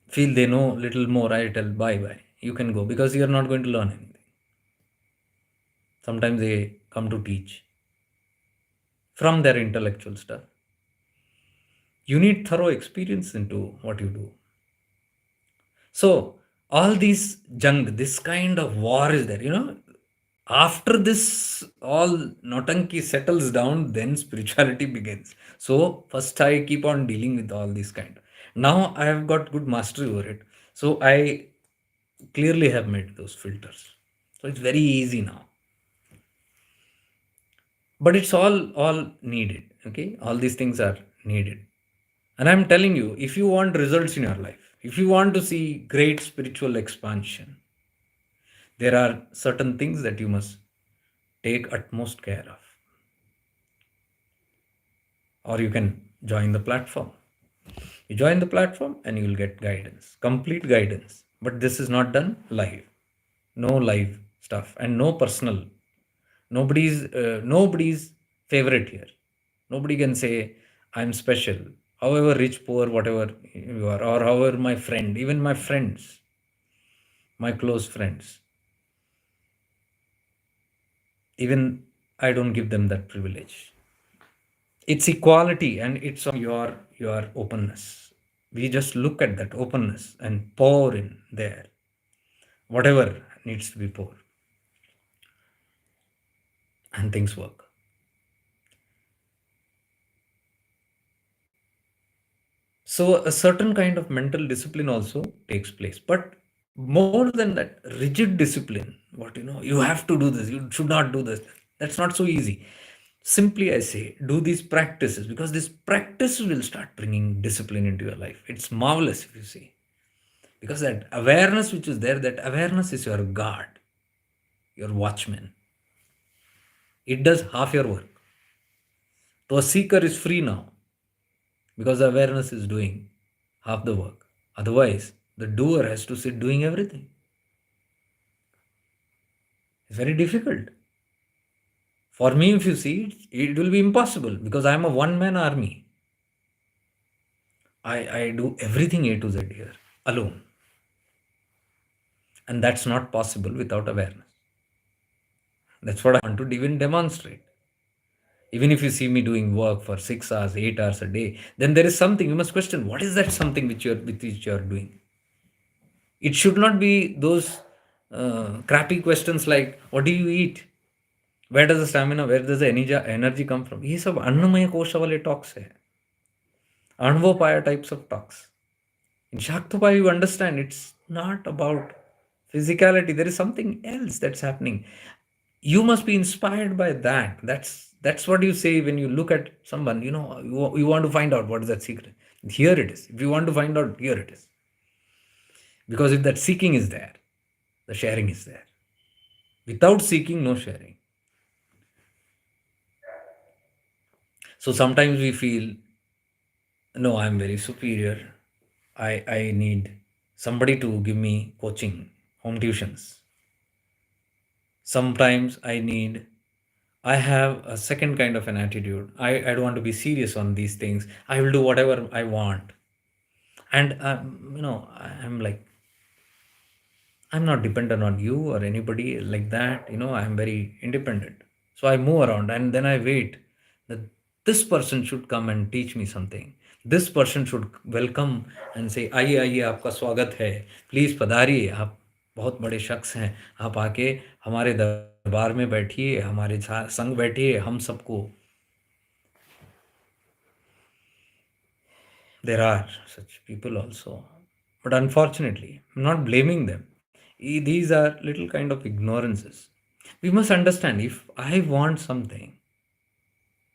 feel they know little more, I tell bye bye. You can go because you're not going to learn anything. Sometimes they come to teach. from their intellectual stuff. You need thorough experience into what you do. So all these junk, this kind of war is there. After this, all Notanki settles down, then spirituality begins. So first I keep on dealing with all these kind. Now I have got good mastery over it. So I clearly have made those filters. So it's very easy now. But it's all needed. Okay, all these things are needed. And I'm telling you, if you want results in your life, if you want to see great spiritual expansion, there are certain things that you must take utmost care of. Or you can join the platform. You join the platform and you will get guidance, complete guidance. But this is not done live. No live stuff and no personal. Nobody's favorite here. Nobody can say I'm special. However rich, poor, whatever you are, or however my friend, even my friends, my close friends, even I don't give them that privilege. It's equality and it's on your openness. We just look at that openness and pour in there whatever needs to be poured, and things work. So a certain kind of mental discipline also takes place, but more than that, rigid discipline, what you have to do this, you should not do this, that's not so easy. Simply I say, do these practices, because this practice will start bringing discipline into your life. It's marvelous if you see, because that awareness which is there, that awareness is your guard, your watchman. It does half your work. So a seeker is free now because the awareness is doing half the work. Otherwise, the doer has to sit doing everything. It's very difficult. For me, if you see, it will be impossible because I am a one man army. I do everything A to Z here alone. And that's not possible without awareness. That's what I want to even demonstrate. Even if you see me doing work for 6 hours, 8 hours a day, then there is something you must question. What is that something with which you are doing? It should not be those crappy questions like, what do you eat? Where does the stamina, where does the energy come from? ये सब अन्नमय कोश वाले talks है. Anvopaya types of talks. In Shaktopaya, you understand it's not about physicality. There is something else that's happening. You must be inspired by that. That's what you say when you look at someone. You want to find out what is that secret. Here it is. If you want to find out, here it is. Because if that seeking is there, the sharing is there. Without seeking, no sharing. So sometimes we feel, no, I'm very superior. I need somebody to give me coaching, home tuitions. Sometimes I have a second kind of an attitude. I don't want to be serious on these things. I will do whatever I want. And, I'm like, I'm not dependent on you or anybody like that. I'm very independent. So I move around and then I wait that this person should come and teach me something. This person should welcome and say, आइए आइए आपका स्वागत है, please पधारिए, आप बहुत बड़े शख्स हैं, आप आके हमारे दरबार में बैठिए, हमारे संग बैठिए, हम सबको. There are such people also. But unfortunately, I'm not blaming them. These are little kind of ignorances. We must understand, if I want something,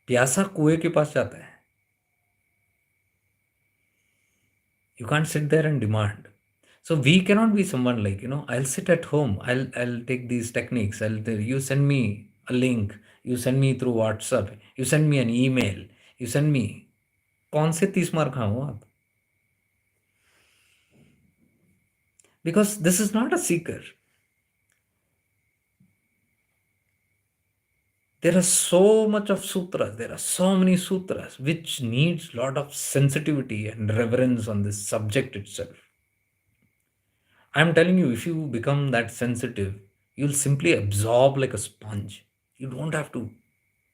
प्यासा कुएं के पास जाता है. You can't sit there and demand. So we cannot be someone like, I'll sit at home. I'll take these techniques. You send me a link. You send me through WhatsApp. You send me an email. You send me. कौन से 30 मार खाओ आप? Because this is not a seeker. There are so much of sutras. There are so many sutras which needs lot of sensitivity and reverence on this subject itself. I'm telling you, if you become that sensitive, you'll simply absorb like a sponge. You don't have to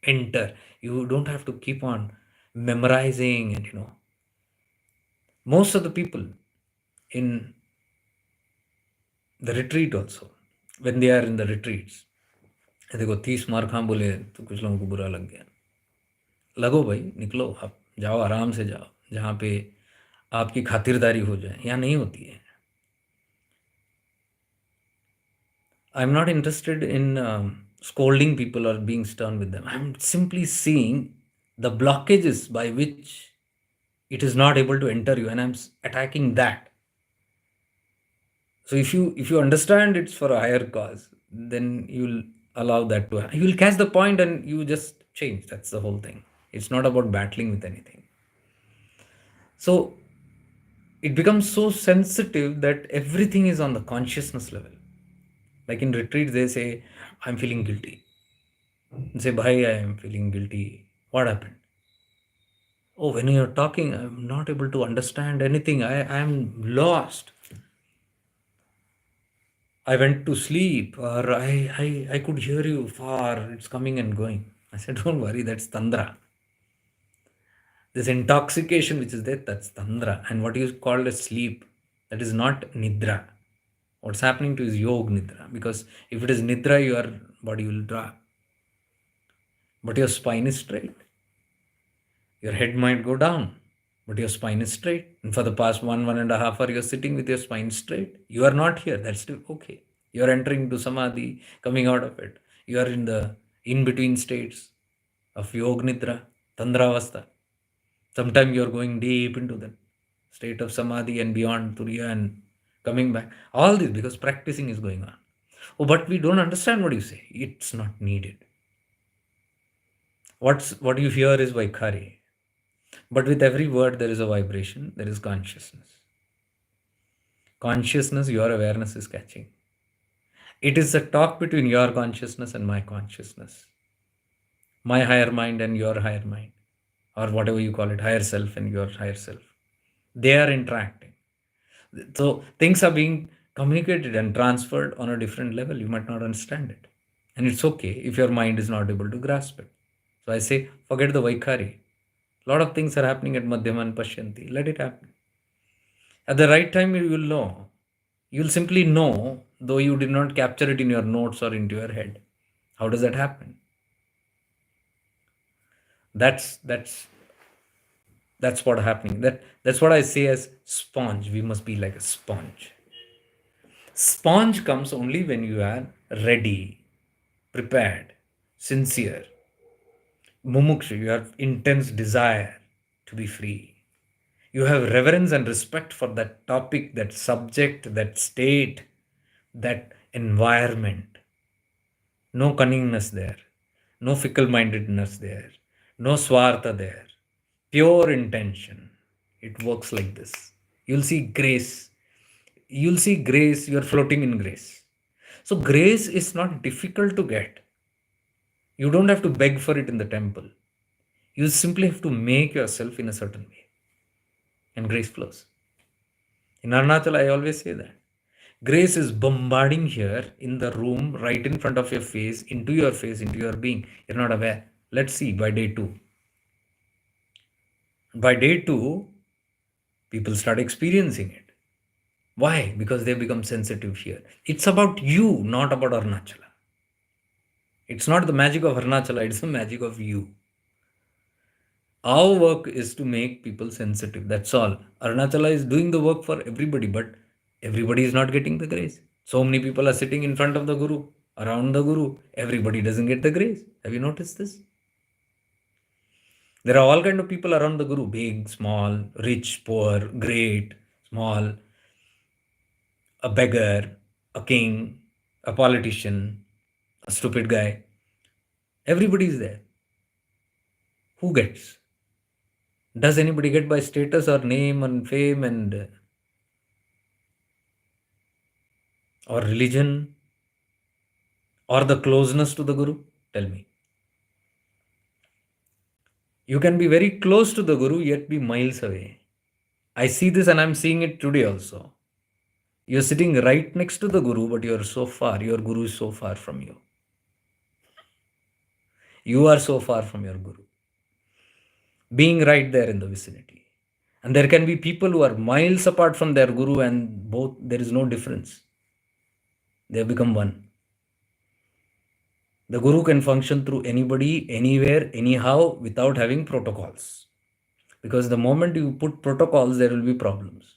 enter. You don't have to keep on memorizing. And most of the people in the retreat also, when they are in the retreats, देखो 30 मार खां बोले तो कुछ लोगों को बुरा लग गया. लगो भाई, निकलो, आप जाओ, आराम से जाओ, जहाँ पे आपकी खातिरदारी हो जाए. यहाँ नहीं होती है. I'm not interested in scolding people or being stern with them. I'm simply seeing the blockages by which it is not able to enter you, and I'm attacking that. So if you understand it's for a higher cause, then you'll allow that to happen. You will catch the point and you just change. That's the whole thing. It's not about battling with anything. So it becomes so sensitive that everything is on the consciousness level. Like in retreats, they say, I'm feeling guilty. And say, Bhai, I am feeling guilty. What happened? Oh, when you're talking, I'm not able to understand anything. I am lost. I went to sleep, or I could hear you far. It's coming and going. I said, don't worry, that's Tandra. This intoxication which is there, that's Tandra. And what is called as sleep, that is not Nidra. What's happening to is Yog Nidra. Because if it is Nidra, your body will drop. But your spine is straight. Your head might go down, but your spine is straight. And for the past 1.5 hours, you're sitting with your spine straight. You are not here. That's still okay. You're entering into samadhi, coming out of it. You are in the in-between states of Yog Nidra, Tandravastha. Sometimes you're going deep into the state of samadhi and beyond Turiya and coming back. All this because practicing is going on. Oh, but we don't understand what you say. It's not needed. What you hear is Vaikhari. But with every word, there is a vibration, there is consciousness. Consciousness, your awareness is catching. It is a talk between your consciousness and my consciousness. My higher mind and your higher mind, or whatever you call it, higher self and your higher self. They are interacting. So things are being communicated and transferred on a different level. You might not understand it. And it's okay if your mind is not able to grasp it. So I say, forget the Vaikhari. A lot of things are happening at Madhyaman Pashyanti. Let it happen. At the right time, you will know. You'll simply know, though you did not capture it in your notes or into your head. How does that happen? That's that's that's what happening. That's what I say as sponge. We must be like a sponge. Sponge comes only when you are ready, prepared, sincere, mumukshu. You have intense desire to be free. You have reverence and respect for that topic, that subject, that state, that environment. No cunningness there, no fickle mindedness there, no swartha there. Pure intention. It works like this. You'll see grace. You'll see grace. You're floating in grace. So, grace is not difficult to get. You don't have to beg for it in the temple. You simply have to make yourself in a certain way, and grace flows. In Arunachal, I always say that. Grace is bombarding here in the room, right in front of your face, into your being. You're not aware. Let's see by day 2. By day 2, people start experiencing it. Why? Because they become sensitive here. It's about you, not about Arunachala. It's not the magic of Arunachala, it's the magic of you. Our work is to make people sensitive. That's all. Arunachala is doing the work for everybody, but everybody is not getting the grace. So many people are sitting in front of the Guru, around the Guru. Everybody doesn't get the grace. Have you noticed this? There are all kind of people around the Guru, big, small, rich, poor, great, small, a beggar, a king, a politician, a stupid guy. Everybody is there. Who gets? Does anybody get by status or name and fame and or religion or the closeness to the Guru? Tell me. You can be very close to the Guru yet be miles away. I see this and I'm seeing it today also. You're sitting right next to the Guru, but you're so far. Your Guru is so far from you. You are so far from your guru, being right there in the vicinity. And there can be people who are miles apart from their guru, and both there is no difference. They have become one. The guru can function through anybody, anywhere, anyhow, without having protocols. Because the moment you put protocols, there will be problems.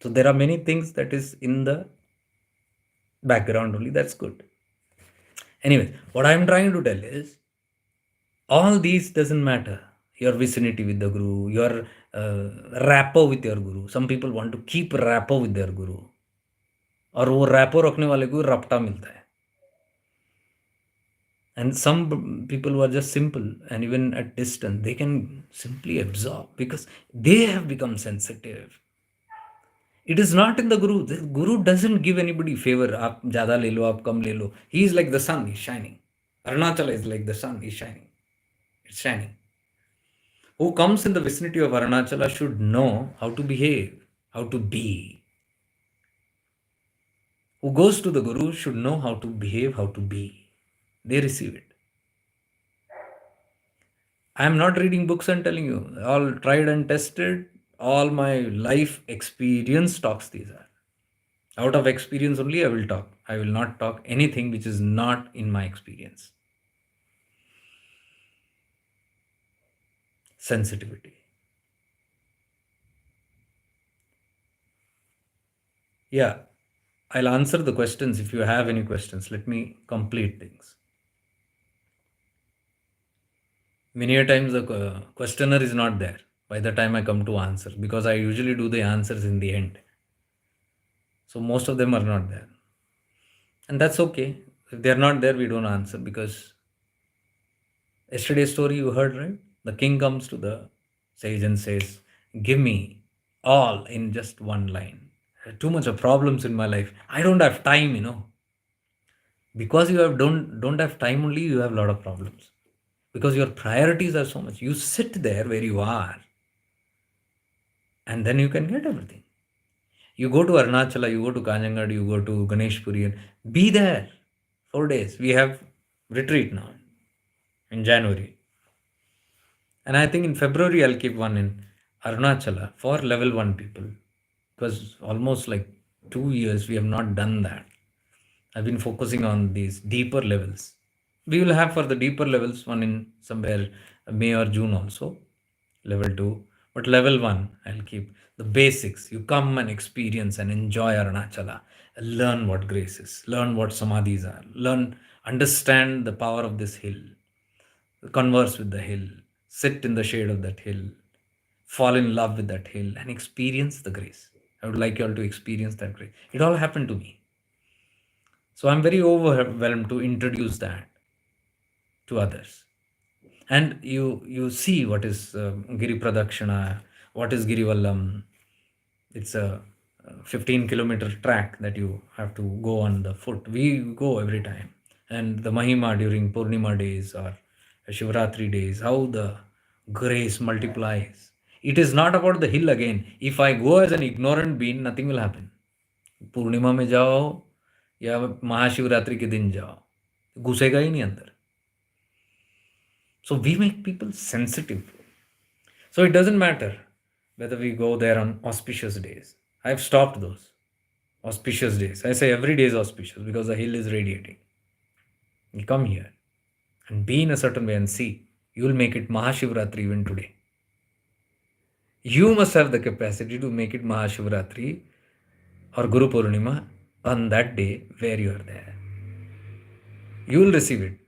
So there are many things that is in the background only. That's good. Anyway, what I'm trying to tell is all these doesn't matter. Your vicinity with the guru, your rapport with your guru. Some people want to keep rapport with their guru, और वो rapport रखने वाले को रपटा मिलता है. And some people who are just simple, and even at distance, they can simply absorb because they have become sensitive. It is not in the guru. The guru doesn't give anybody favor. आप ज़्यादा ले लो, आप कम ले लो. He is like the sun, he's shining. Arunachala is like the sun, he's shining. It's shining. Who comes in the vicinity of Arunachala should know how to behave, how to be. Who goes to the guru should know how to behave, how to be. They receive it. I am not reading books and telling you. All tried and tested. All my life experience talks these are. Out of experience only I will talk. I will not talk anything which is not in my experience. Sensitivity. Yeah, I'll answer the questions if you have any questions. Let me complete things. Many a times the questioner is not there by the time I come to answer, because I usually do the answers in the end. So most of them are not there. And that's okay. If they're not there, we don't answer, because yesterday's story you heard, right? The king comes to the sage and says, give me all in just one line. I have too much of problems in my life. I don't have time. Because you don't have time only, you have a lot of problems. Because your priorities are so much. You sit there where you are, and then you can get everything. You go to Arunachala, you go to Kanjangad, you go to Ganeshpuri, and be there 4 days. We have retreat now in January. And I think in February I'll keep one in Arunachala for level 1 people. Because almost like 2 years we have not done that. I've been focusing on these deeper levels. We will have for the deeper levels one in somewhere May or June also, level 2. But level 1, I'll keep the basics. You come and experience and enjoy Arunachala. Learn what grace is. Learn what samadhis are. Learn, understand the power of this hill. Converse with the hill. Sit in the shade of that hill. Fall in love with that hill and experience the grace. I would like you all to experience that grace. It all happened to me. So I'm very overwhelmed to introduce that to others. And you see what is Giri Pradakshina, what is Girivallam. It's a 15-kilometer track that you have to go on the foot. We go every time. And the Mahima during Purnima days or Shivratri days, how the grace multiplies. It is not about the hill again. If I go as an ignorant being, nothing will happen. पूर्णिमा में जाओ या महाशिवरात्रि के दिन जाओ, घुसेगा ही नहीं अंदर. So we make people sensitive. So it doesn't matter whether we go there on auspicious days. I've stopped those auspicious days. I say every day is auspicious because the hill is radiating. You come here and be in a certain way and see. You will make it Mahashivratri even today. You must have the capacity to make it Mahashivratri or Guru Purnima on that day where you are there. You will receive it.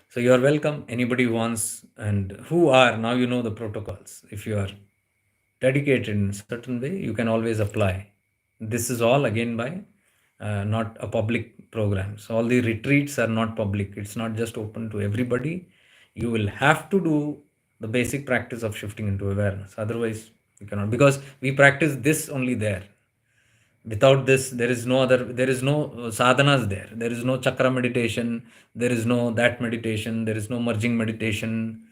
So you are welcome. Anybody who wants and who are, now you know the protocols. If you are dedicated in a certain way, you can always apply. This is all again by not a public program. So all the retreats are not public. It's not just open to everybody. You will have to do the basic practice of shifting into awareness. Otherwise, you cannot, because we practice this only there. Without this, there is no sadhanas there. There is no chakra meditation. There is no that meditation. There is no merging meditation.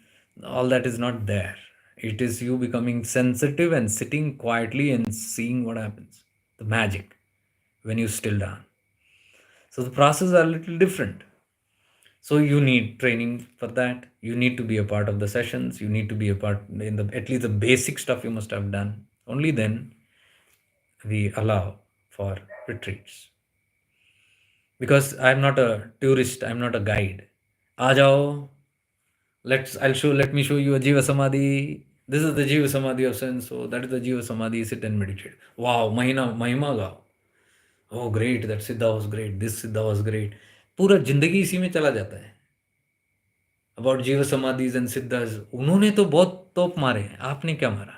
All that is not there. It is you becoming sensitive and sitting quietly and seeing what happens. The magic when you still down. So the process are a little different. So you need training for that. You need to be a part of the sessions. You need to be a part in the at least the basic stuff you must have done. Only then we allow for retreats. Because I'm not a tourist, I'm not a guide. आ जाओ, let me show you a Jiva Samadhi. This is the Jiva Samadhi of so and so. That is the Jiva Samadhi. Sit and meditate. Wow, Mahima gao. Oh great, that Siddha was great. This Siddha was great. पूरा जिंदगी इसी में चला जाता है. About Jiva Samadhis and Siddhas. उन्होंने तो बहुत तोप मारे हैं. आपने क्या मारा?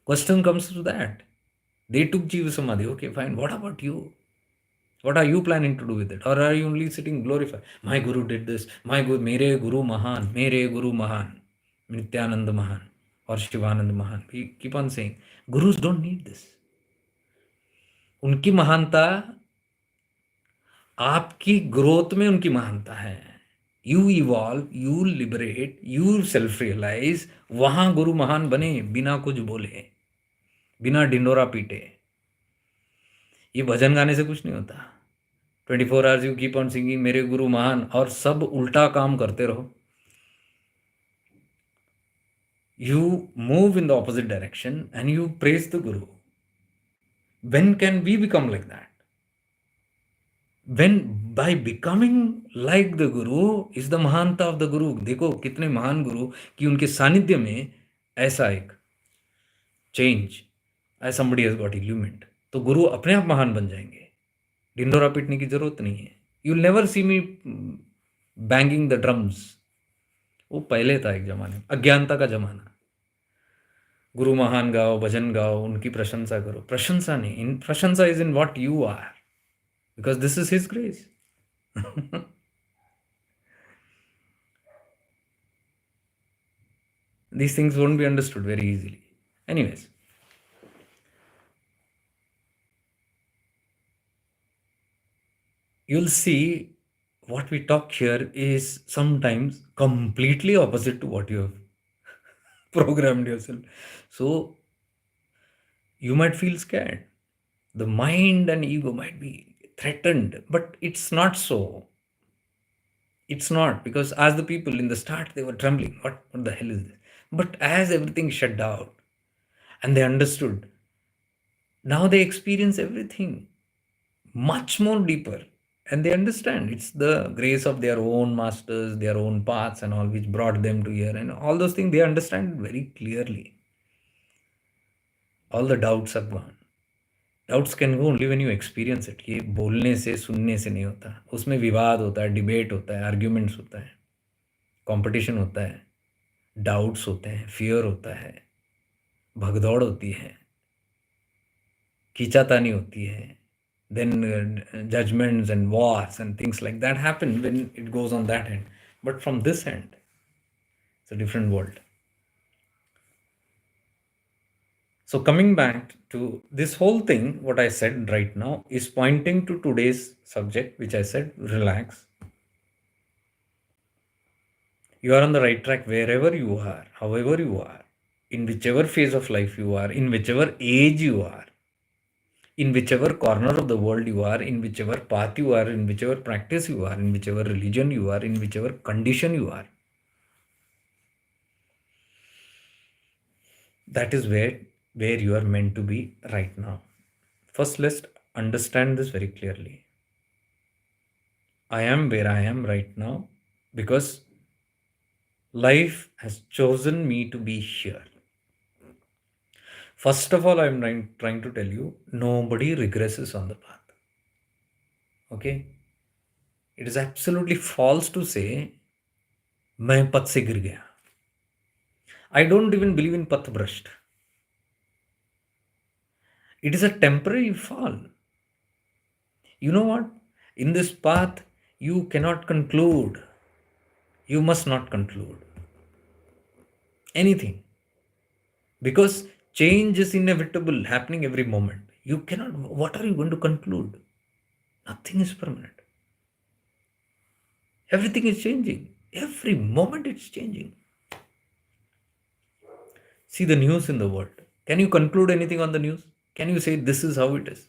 Question comes to that. They took Jiva Samadhi. Okay, fine. What about you? What are you planning to do with it? Or are you only sitting glorify? My guru did this. My guru, mere guru mahan, Nityananda Mahan or Shivananda Mahan. We keep on saying, gurus don't need this. उनकी महानता आपकी growth में उनकी महानता है. You evolve, you liberate, you self realise, वहां गुरु महान बने बिना कुछ बोले, बिना डिंडोरा पीटे. ये भजन गाने से कुछ नहीं होता. 24 hours you keep on singing मेरे गुरु महान और सब उल्टा काम करते रहो. You move in the opposite direction and you praise the Guru. When can we become like that? When by becoming like the Guru is the महानता of the Guru. देखो कितने महान गुरु कि उनके सानिध्य में ऐसा एक change, as somebody has got illumined. तो गुरु अपने आप महान बन जाएंगे. डिंडोरा पीटने की जरूरत नहीं है. You'll never see me banging the drums. वो पहले था एक जमाने, अज्ञानता का जमाना. गुरु महान गाओ, भजन गाओ, उनकी प्रशंसा करो. प्रशंसा नहीं, इन प्रशंसा is in what you are, because this is his grace. These things won't be understood very easily. Anyways, you'll see what we talk here is sometimes completely opposite to what you have programmed yourself. So you might feel scared. The mind and ego might be threatened, but it's not so. It's not, because as the people in the start, they were trembling. What the hell is this? But as everything shut down and they understood, now they experience everything much more deeper. And they understand it's the grace of their own masters, their own paths, and all which brought them to here. And all those things, they understand it very clearly. All the doubts are gone. Doubts can go only when you experience it. ये बोलने से सुनने से नहीं होता. उसमें विवाद होता है, डिबेट होता है, आर्ग्यूमेंट्स होता है, कंपटीशन होता है, डाउट्स होते हैं, फियर होता है, भगदौड़ होती है, खींचातानी होती है, then judgements and wars and things like that happen when it goes on that end. But from this end it's a different world. So coming back to this whole thing, what I said right now is pointing to today's subject, which I said, relax. You are on the right track wherever you are, however you are, in whichever phase of life you are, in whichever age you are, in whichever corner of the world you are, in whichever path you are, in whichever practice you are, in whichever religion you are, in whichever condition you are. That is where you are meant to be right now. First, let's understand this very clearly. I am where I am right now because life has chosen me to be here. First of all, I'm trying to tell you, nobody regresses on the path. Okay? It is absolutely false to say, मैं पथ से गिर गया. I don't even believe in path brushed. It is a temporary fall. You know what? In this path, you cannot conclude. You must not conclude anything. Because change is inevitable, happening every moment. You cannot, what are you going to conclude? Nothing is permanent. Everything is changing. Every moment it's changing. See the news in the world. Can you conclude anything on the news? Can you say this is how it is?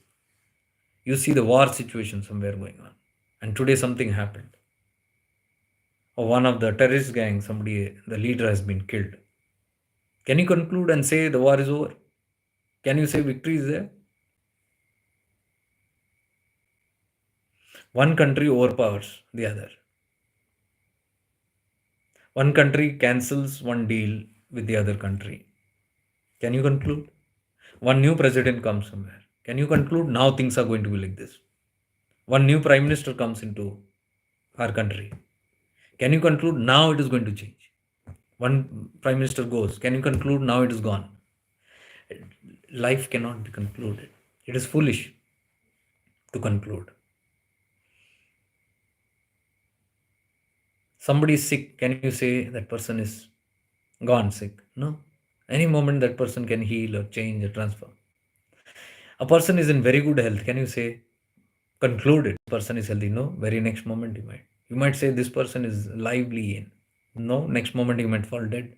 You see the war situation somewhere going on, and today something happened. Or one of the terrorist gang, somebody, the leader has been killed. Can you conclude and say the war is over? Can you say victory is there? One country overpowers the other. One country cancels one deal with the other country. Can you conclude? One new president comes somewhere. Can you conclude now things are going to be like this? One new prime minister comes into our country. Can you conclude now it is going to change? One prime minister goes. Can you conclude now it is gone? Life cannot be concluded. It is foolish to conclude. Somebody is sick. Can you say that person is gone sick? No. Any moment that person can heal or change or transform. A person is in very good health. Can you say, conclude it? Person is healthy. No. Very next moment you might say this person is lively in. No. Next moment you might fall dead.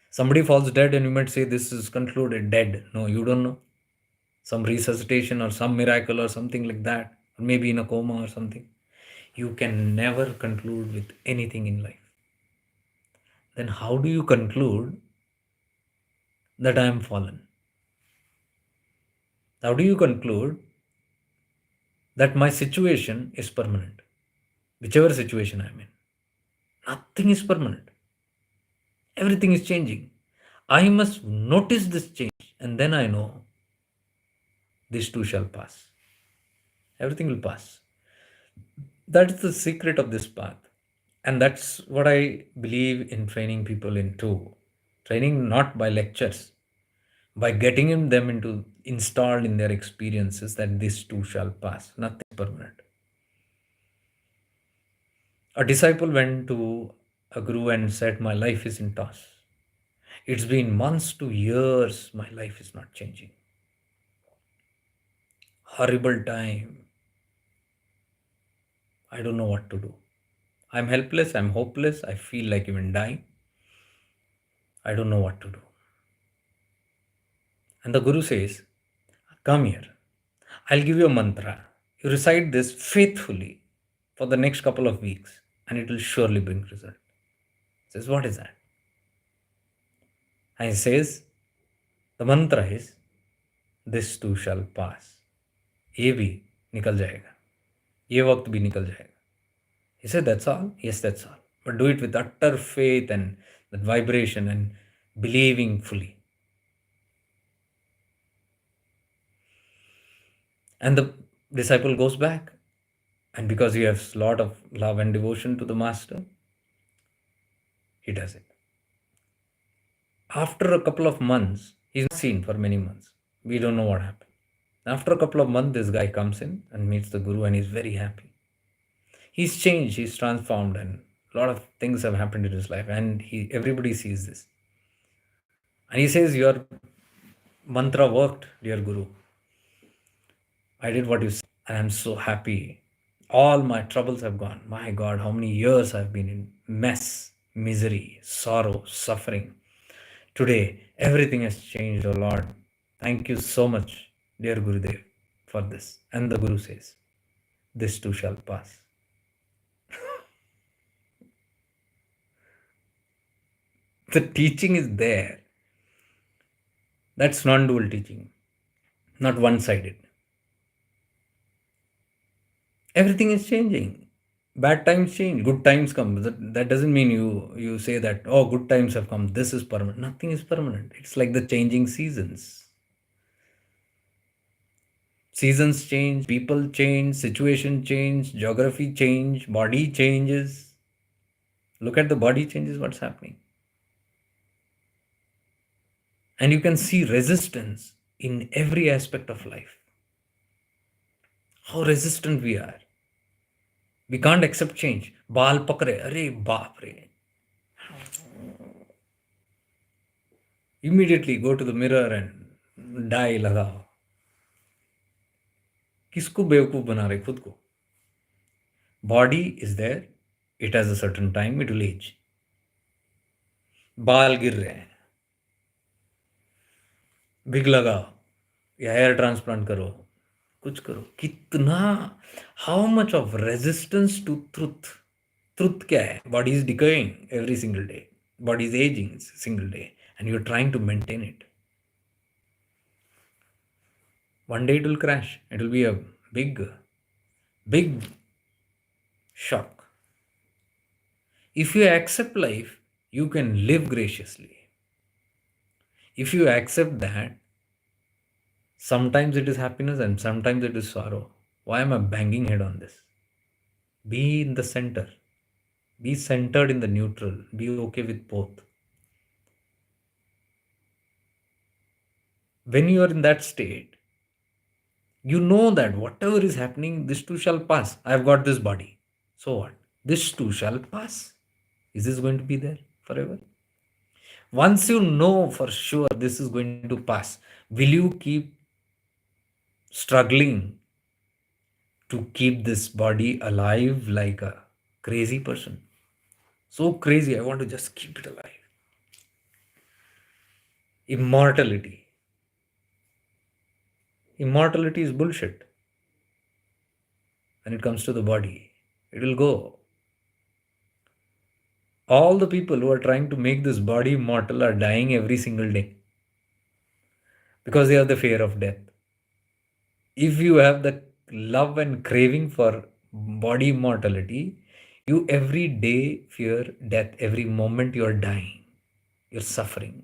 Somebody falls dead and you might say this is concluded dead. No, you don't know. Some resuscitation or some miracle or something like that. Or maybe in a coma or something. You can never conclude with anything in life. Then how do you conclude that I am fallen? How do you conclude that my situation is permanent? Whichever situation I'm in, nothing is permanent. Everything is changing. I must notice this change, and then I know this too shall pass. Everything will pass. That's the secret of this path. And that's what I believe in training people into. Training not by lectures, by getting them into installed in their experiences that this too shall pass. Nothing is permanent. A disciple went to a guru and said, my life is in toss. It's been months to years, my life is not changing. Horrible time. I don't know what to do. I'm helpless, I'm hopeless, I feel like even dying. I don't know what to do. And the Guru says, come here. I'll give you a mantra. You recite this faithfully for the next couple of weeks, and it will surely bring result. He says, what is that? And he says, the mantra is, this too shall pass. ये भी निकल जाएगा. ये वक्त भी निकल जाएगा. He said, that's all? Yes, that's all. But do it with utter faith and that vibration and believing fully. And the disciple goes back. And because he has a lot of love and devotion to the master, he does it. After a couple of months, he's not seen for many months. We don't know what happened. After a couple of months, this guy comes in and meets the Guru and he's very happy. He's changed, he's transformed, and a lot of things have happened in his life. And everybody sees this. And he says, your mantra worked, dear Guru. I did what you said, and I'm so happy. All my troubles have gone. My God, how many years I've been in mess, misery, sorrow, suffering. Today, everything has changed, O Lord. Thank you so much, dear Gurudev, for this. And the Guru says, this too shall pass. The teaching is there. That's non-dual teaching, not one-sided. Everything is changing. Bad times change, good times come. That doesn't mean you say that, oh, good times have come, this is permanent. Nothing is permanent. It's like the changing seasons. Seasons change, people change, situation change, geography change, body changes. Look at the body changes, what's happening. And you can see resistance in every aspect of life. How resistant we are. We can't accept change. Baal pakre, arey baap re. Immediately go to the mirror and dye lagao. किसको बेवकूफ बना रहे खुद को? Body is there, it has a certain time, it will age. बाल गिर रहे हैं, विग लगाओ या हेयर ट्रांसप्लांट करो, कुछ करो कितना, how much of resistance to truth. Truth क्या है? Body is decaying every single day. Body is aging single day, and you're trying to maintain it. One day it will crash. It will be a big, big shock. If you accept life, you can live graciously. If you accept that, sometimes it is happiness and sometimes it is sorrow. Why am I banging head on this? Be in the center. Be centered in the neutral. Be okay with both. When you are in that state, you know that whatever is happening, this too shall pass. I have got this body. So what? This too shall pass. Is this going to be there forever? Once you know for sure this is going to pass, will you keep struggling to keep this body alive like a crazy person? So crazy, I want to just keep it alive. Immortality. Immortality is bullshit when it comes to the body. It will go. All the people who are trying to make this body immortal are dying every single day because they have the fear of death. If you have the love and craving for body immortality, you every day fear death. Every moment you are dying, you're suffering.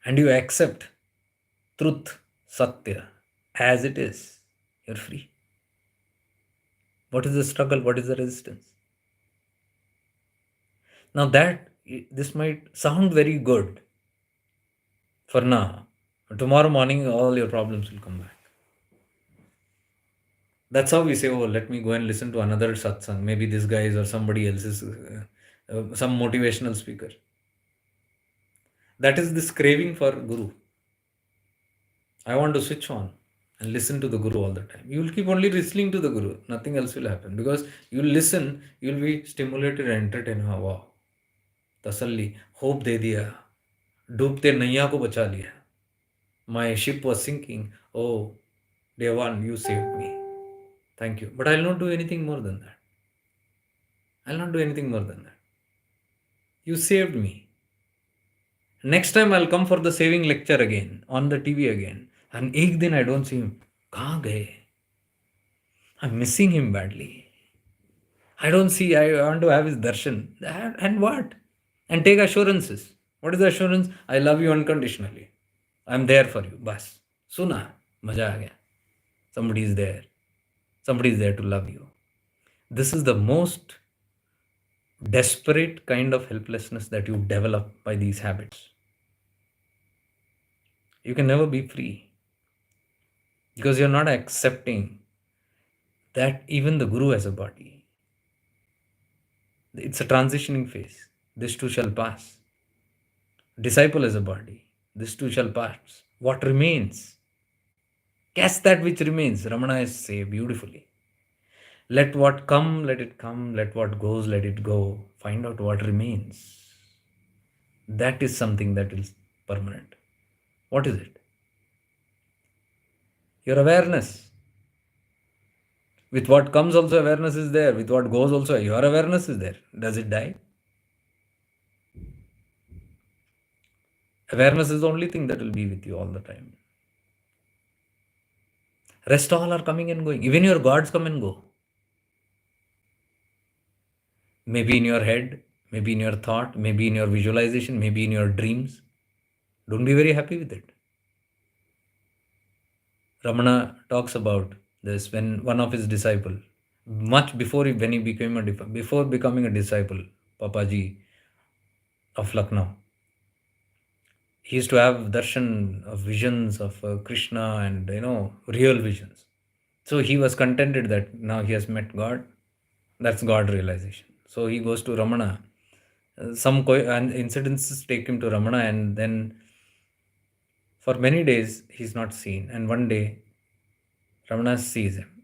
And you accept truth, Satya, as it is, you're free. What is the struggle? What is the resistance? Now that this might sound very good for now. Tomorrow morning, all your problems will come back. That's how we say, oh, let me go and listen to another satsang. Maybe this guy is or somebody else is some motivational speaker. That is this craving for Guru. I want to switch on and listen to the Guru all the time. You will keep only listening to the Guru. Nothing else will happen because you listen, you will be stimulated and entertained. हाँ वाह, तसल्ली, hope दे दिया, डूबते नैया को बचा लिया. My ship was sinking. Oh, Devan, you saved me. Thank you. But I'll not do anything more than that. I'll not do anything more than that. You saved me. Next time I'll come for the saving lecture again on the TV again. And एक दिन I don't see him. कहाँ गए? I'm missing him badly. I don't see. I want to have his darshan. And what? And take assurances. What is the assurance? I love you unconditionally. I'm there for you. Bas. Suna. Maja aa gaya. Somebody is there. Somebody is there to love you. This is the most desperate kind of helplessness that you develop by these habits. You can never be free because you're not accepting that even the Guru has a body. It's a transitioning phase. This too shall pass. Disciple has a body. This too shall pass. What remains? Catch that which remains. Ramana is say beautifully. Let what come, let it come. Let what goes, let it go. Find out what remains. That is something that is permanent. What is it? Your awareness. With what comes also awareness is there. With what goes also your awareness is there. Does it die? Awareness is the only thing that will be with you all the time. Rest all are coming and going. Even your gods come and go. Maybe in your head, maybe in your thought, maybe in your visualization, maybe in your dreams. Don't be very happy with it. Ramana talks about this when one of his disciple, much before when he became before becoming a disciple, Papaji of Lucknow, he used to have darshan of visions of Krishna and real visions. So he was contented that now he has met God. That's God realization. So he goes to Ramana. And incidences take him to Ramana, and then for many days he's not seen. And one day Ramana sees him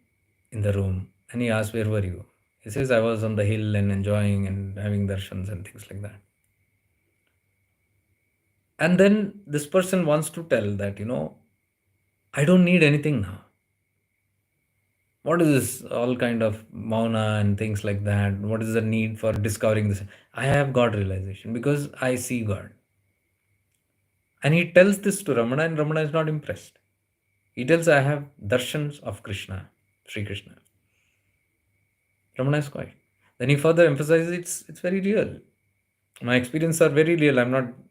in the room and he asks, where were you? He says, I was on the hill and enjoying and having darshans and things like that. And then this person wants to tell that, I don't need anything now. What is this all kind of mauna and things like that? What is the need for discovering this? I have God realization because I see God. And he tells this to Ramana, and Ramana is not impressed. He tells, I have darshans of Krishna, Sri Krishna. Ramana is quiet. Then he further emphasizes it's very real. My experiences are very real.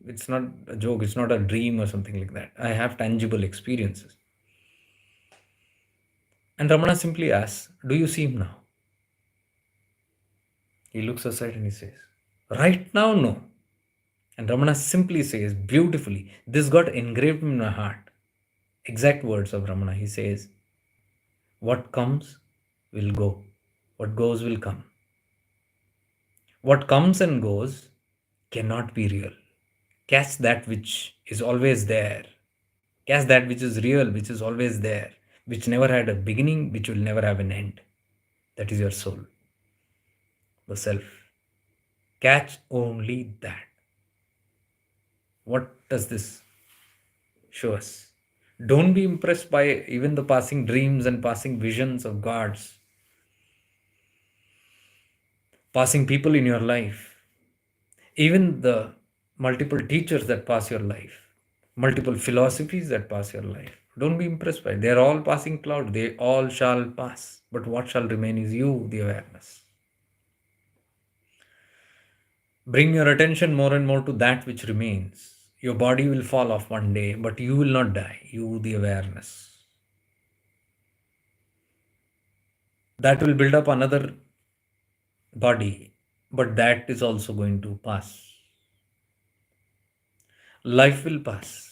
It's not a joke, it's not a dream or something like that. I have tangible experiences. And Ramana simply asks, do you see him now? He looks aside and he says, right now, no. And Ramana simply says beautifully, this got engraved in my heart. Exact words of Ramana. He says, what comes will go, what goes will come. What comes and goes cannot be real. Catch that which is always there. Catch that which is real, which is always there, which never had a beginning, which will never have an end. That is your soul, the self. Catch only that. What does this show us? Don't be impressed by even the passing dreams and passing visions of gods, passing people in your life, even the multiple teachers that pass your life, multiple philosophies that pass your life. Don't be impressed by it. They are all passing cloud. They all shall pass. But what shall remain is you, the awareness. Bring your attention more and more to that which remains. Your body will fall off one day, but you will not die. You, the awareness. That will build up another body, but that is also going to pass. Life will pass.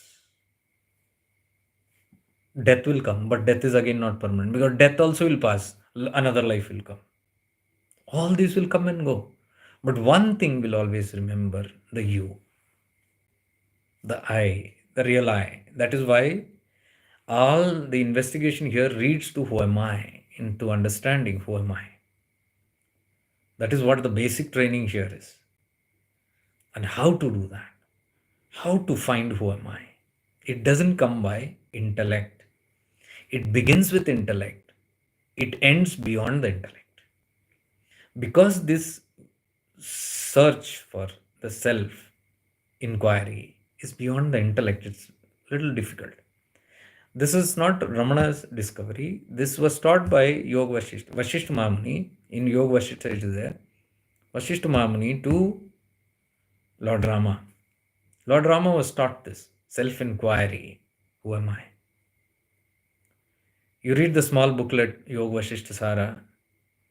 Death will come, but death is again not permanent because death also will pass. Another life will come. All these will come and go. But one thing will always remember, the you, the I, the real I. That is why all the investigation here leads to who am I, into understanding who am I. That is what the basic training here is. And how to do that. How to find who am I. It doesn't come by intellect. It begins with intellect. It ends beyond the intellect. Because this search for the self inquiry is beyond the intellect, it's a little difficult. This is not Ramana's discovery. This was taught by Yoga Vashishta. Vashishta Mahamuni, in Yoga Vashishta it is there. Vashishta Mahamuni to Lord Rama. Lord Rama was taught this self-inquiry. Who am I? You read the small booklet, Yoga Vashishta Sara,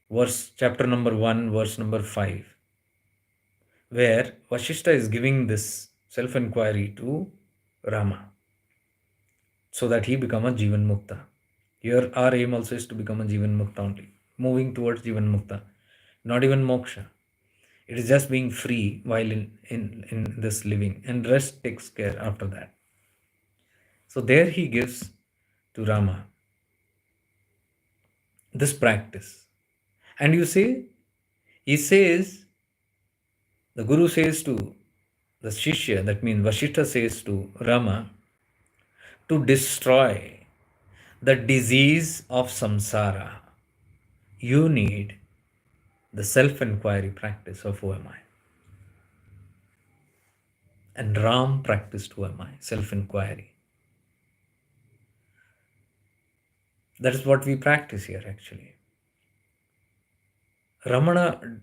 verse, chapter number 1, verse number 5, where Vashishta is giving this self-inquiry to Rama, so that he become a Jivan Mukta. Here our aim also is to become a Jivan Mukta only, moving towards Jivan Mukta, not even moksha. It is just being free while in this living, and rest takes care after that. So there he gives to Rama this practice. And you say, he says, the Guru says to the Shishya, that means Vashishta says to Rama, to destroy the disease of samsara, you need the self-inquiry practice of who am I. And Ram practiced who am I, self-inquiry. That is what we practice here actually. Ramana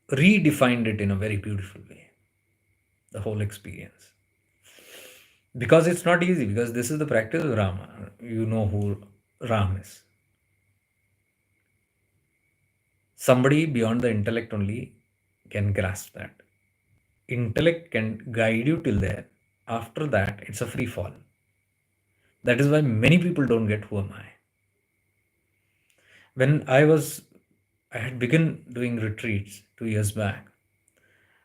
redefined it in a very beautiful way, the whole experience. Because it's not easy, because this is the practice of Rama. You know who Ram is. Somebody beyond the intellect only can grasp that. Intellect can guide you till there. After that, it's a free fall. That is why many people don't get who am I. When I had begun doing retreats 2 years back,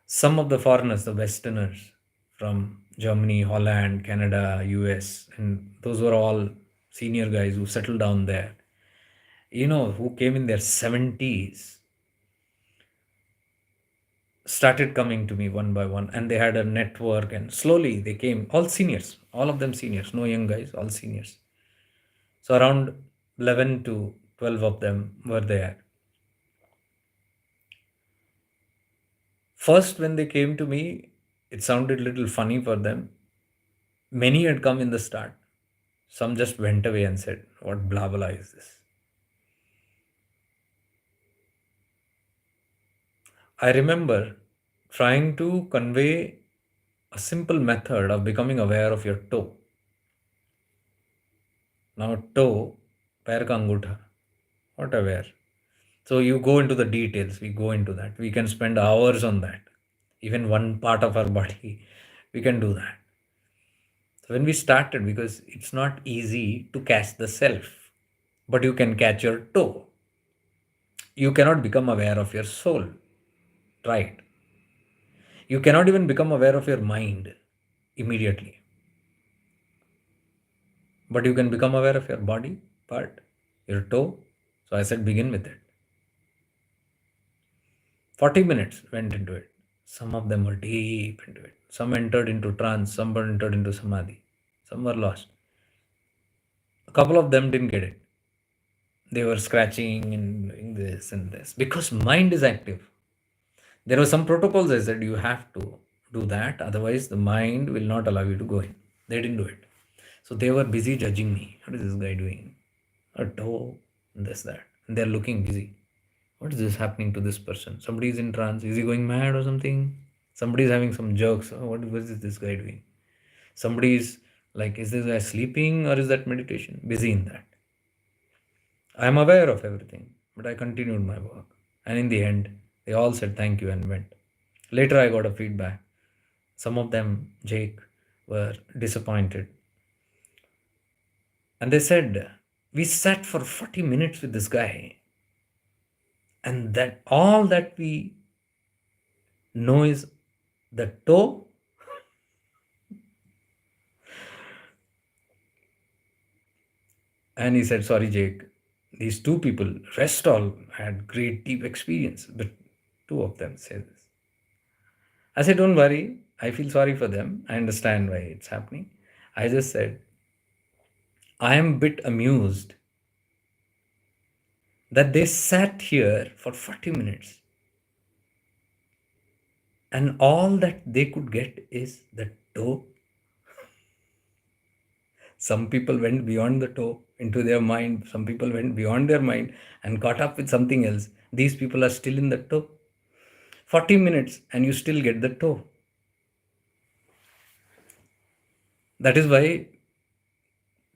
some of the foreigners, the Westerners from Germany, Holland, Canada, US, and those were all senior guys who settled down there, who came in their 70s, started coming to me one by one, and they had a network, and slowly they came, all seniors, All of them seniors, no young guys, all seniors. So around 11 to 12 of them were there. First, when they came to me, it sounded a little funny for them. Many had come in the start. Some just went away and said, "What blah blah is this?" I remember trying to convey a simple method of becoming aware of your toe. Now, toe, पैर का अंगूठा, what aware? So you go into the details, we go into that. We can spend hours on that. Even one part of our body, we can do that. So when we started, because it's not easy to catch the self, but you can catch your toe. You cannot become aware of your soul, right? You cannot even become aware of your mind immediately, but you can become aware of your body part, your toe. So I said, begin with it. 40 minutes went into it. Some of them were deep into it. Some entered into trance, some were entered into samadhi, some were lost. A couple of them didn't get it. They were scratching and doing this and this because mind is active. There were some protocols I said you have to do that, otherwise, the mind will not allow you to go in. They didn't do it. So they were busy judging me. What is this guy doing? A toe, this, that. And they're looking busy. What is this happening to this person? Somebody is in trance. Is he going mad or something? Somebody is having some jerks. Oh, what is this guy doing? Somebody is like, is this guy sleeping or is that meditation? Busy in that. I am aware of everything, but I continued my work. And in the end, they all said thank you and went. Later, I got a feedback. Some of them, Jake, were disappointed. And they said, we sat for 40 minutes with this guy, and that all that we know is the toe. And he said, sorry, Jake, these two people, rest all had great deep experience, but two of them say this. I said, don't worry. I feel sorry for them. I understand why it's happening. I just said, I am a bit amused that they sat here for 40 minutes and all that they could get is the toe. Some people went beyond the toe into their mind. Some people went beyond their mind and caught up with something else. These people are still in the toe. 40 minutes and you still get the toe. That is why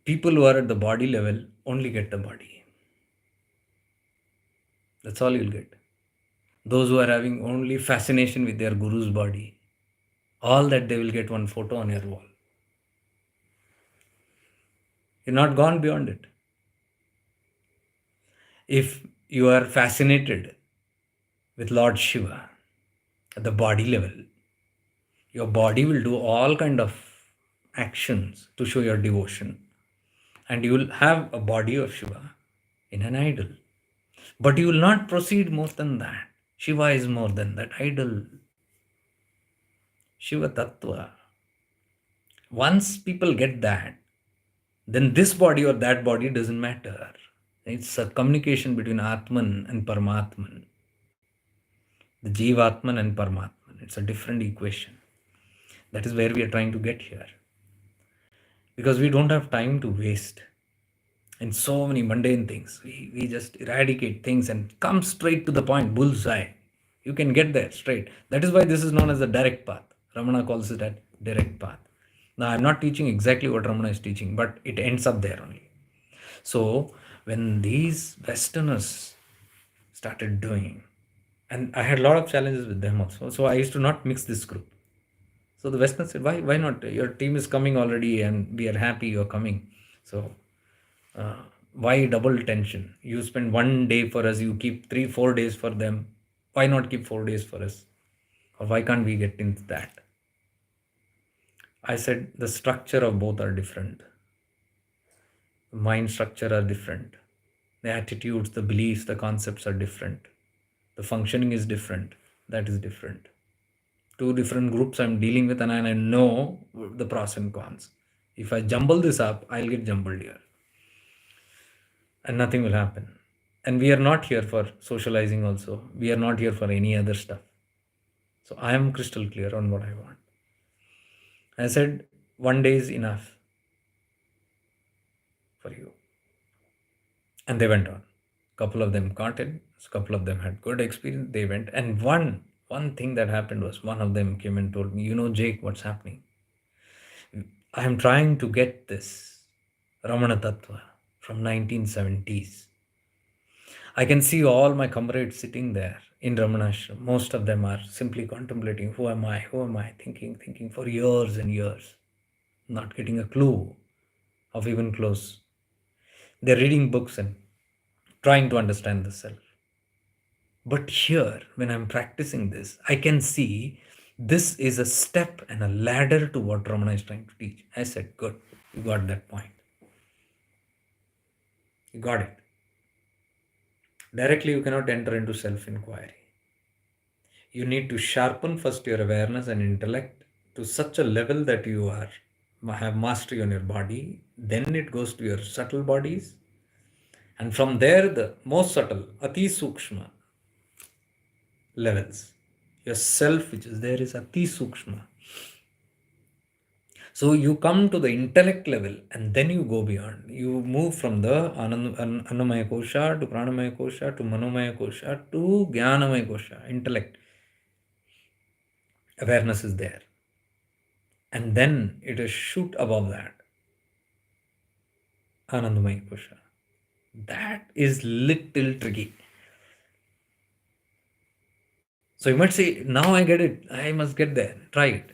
people who are at the body level only get the body. That's all you'll get. Those who are having only fascination with their guru's body, all that they will get one photo on your wall. You're not gone beyond it. If you are fascinated with Lord Shiva at the body level, your body will do all kind of actions to show your devotion, and you will have a body of Shiva in an idol. But you will not proceed more than that. Shiva is more than that idol. Shiva Tattva. Once people get that, then this body or that body doesn't matter. It's a communication between Atman and Paramatman. The Jivatman and Paramatman. It's a different equation. That is where we are trying to get here. Because we don't have time to waste in so many mundane things. We just eradicate things and come straight to the point, bullseye. You can get there straight. That is why this is known as the direct path. Ramana calls it a direct path. Now, I'm not teaching exactly what Ramana is teaching, but it ends up there only. So, when these Westerners started doing, and I had a lot of challenges with them also, so I used to not mix this group. So the Westerners said, why not? Your team is coming already and we are happy you're coming. So uh, why double tension? You spend 1 day for us, you keep 3-4 days for them. Why not keep 4 days for us? Or why can't we get into that? I said the structure of both are different. The mind structure are different. The attitudes, the beliefs, the concepts are different. The functioning is different. That is different. Two different groups I'm dealing with, and I know the pros and cons. If I jumble this up, I'll get jumbled here and nothing will happen. And we are not here for socializing also. We are not here for any other stuff. So I am crystal clear on what I want. I said, one day is enough for you. And they went on. Couple of them got it. A couple of them had good experience. They went. And one thing that happened was one of them came and told me, Jake, what's happening? I am trying to get this Ramana Tattva from 1970s. I can see all my comrades sitting there in Ramanashram. Most of them are simply contemplating, who am I? Who am I? Thinking for years and years, not getting a clue of even close. They're reading books and trying to understand the self. But here, when I'm practicing this, I can see this is a step and a ladder to what Ramana is trying to teach. I said, good, you got that point. You got it. Directly, you cannot enter into self inquiry. You need to sharpen first your awareness and intellect to such a level that you have mastery on your body. Then it goes to your subtle bodies. And from there, the most subtle, Ati Sukshma levels. Your self, which is there, is Ati Sukshma. So you come to the intellect level and then you go beyond. You move from the Annamaya Kosha to Pranamaya Kosha to Manomaya Kosha to Jnanamaya Kosha, intellect. Awareness is there. And then it is shoot above that. Anandamaya Kosha. That is little tricky. So you might say, now I get it. I must get there. Try it.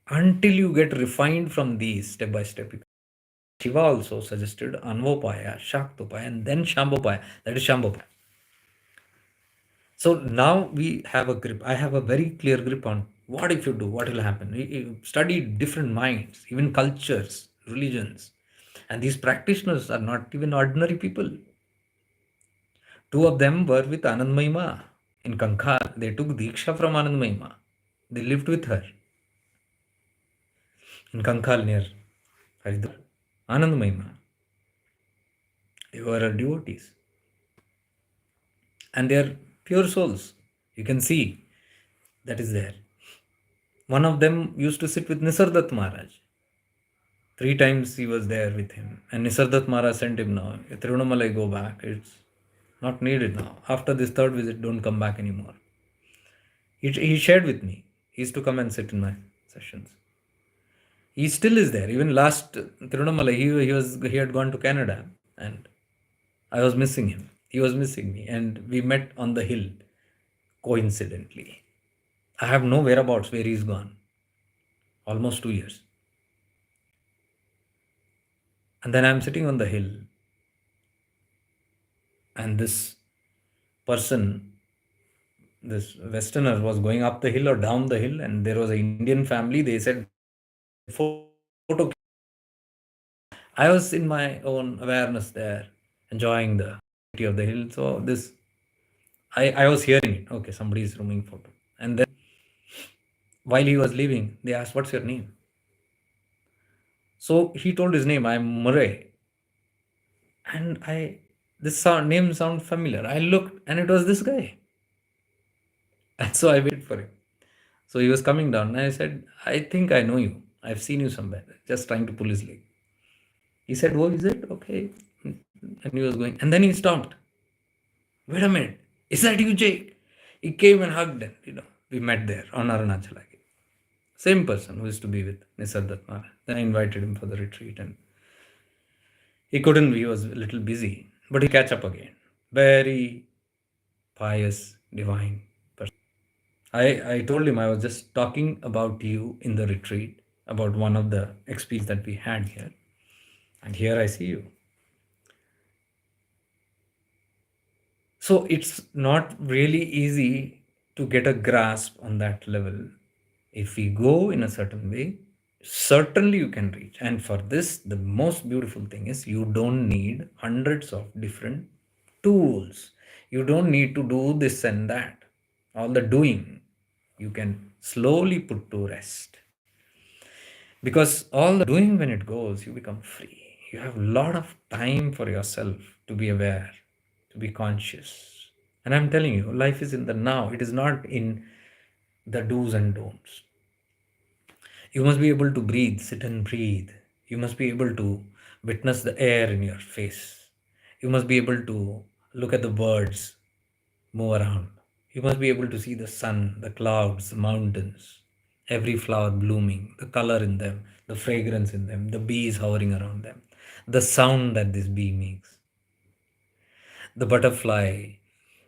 Until you get refined from these step by step. Shiva also suggested Anvopaya, Shaktopaya, and then Shambhopaya. That is Shambhopaya. So now we have a grip. I have a very clear grip on what if you do, what will happen. You study different minds, even cultures, religions. And these practitioners are not even ordinary people. Two of them were with Anandmayima in Kankhar. They took Diksha from Anandmayima. They lived with her in Kankhal near Haridwar. Anandmayima. They were her devotees. And they are pure souls. You can see that is there. One of them used to sit with Nisardat Maharaj. 3 times he was there with him. And Nisardat Maharaj sent him now. Tirunamalai, go back. It's not needed now. After this third visit, don't come back anymore. He shared with me. He used to come and sit in my sessions. He still is there. Even last Tirunamalai, he had gone to Canada and I was missing him. He was missing me. And we met on the hill coincidentally. I have no whereabouts where he's gone. Almost 2 years. And then I'm sitting on the hill and this person, this Westerner, was going up the hill or down the hill, and there was an Indian family. They said, photo. I was in my own awareness there, enjoying the beauty of the hill. So I was hearing it. Okay, somebody is rooming photo. And then while he was leaving, they asked, what's your name? So he told his name, I'm Murray. And name sounded familiar. I looked and it was this guy. And so I waited for him. So he was coming down and I said, I think I know you. I've seen you somewhere. Just trying to pull his leg. He said, oh, is it? Okay. And he was going. And then he stopped. Wait a minute. Is that you, Jake? He came and hugged and, we met there on Arunachala. Same person who used to be with Nisardat Maharaj. Then I invited him for the retreat and he couldn't, he was a little busy. But he catch up again. Very pious, divine person. I told him I was just talking about you in the retreat, about one of the experiences that we had here. And here I see you. So it's not really easy to get a grasp on that level. If we go in a certain way, certainly you can reach. And for this, the most beautiful thing is you don't need hundreds of different tools. You don't need to do this and that. All the doing, you can slowly put to rest. Because all the doing, when it goes, you become free. You have a lot of time for yourself to be aware, to be conscious. And I'm telling you, life is in the now. It is not in the do's and don'ts. You must be able to breathe, sit and breathe. You must be able to witness the air in your face. You must be able to look at the birds move around. You must be able to see the sun, the clouds, the mountains, every flower blooming, the color in them, the fragrance in them, the bees hovering around them, the sound that this bee makes, the butterfly,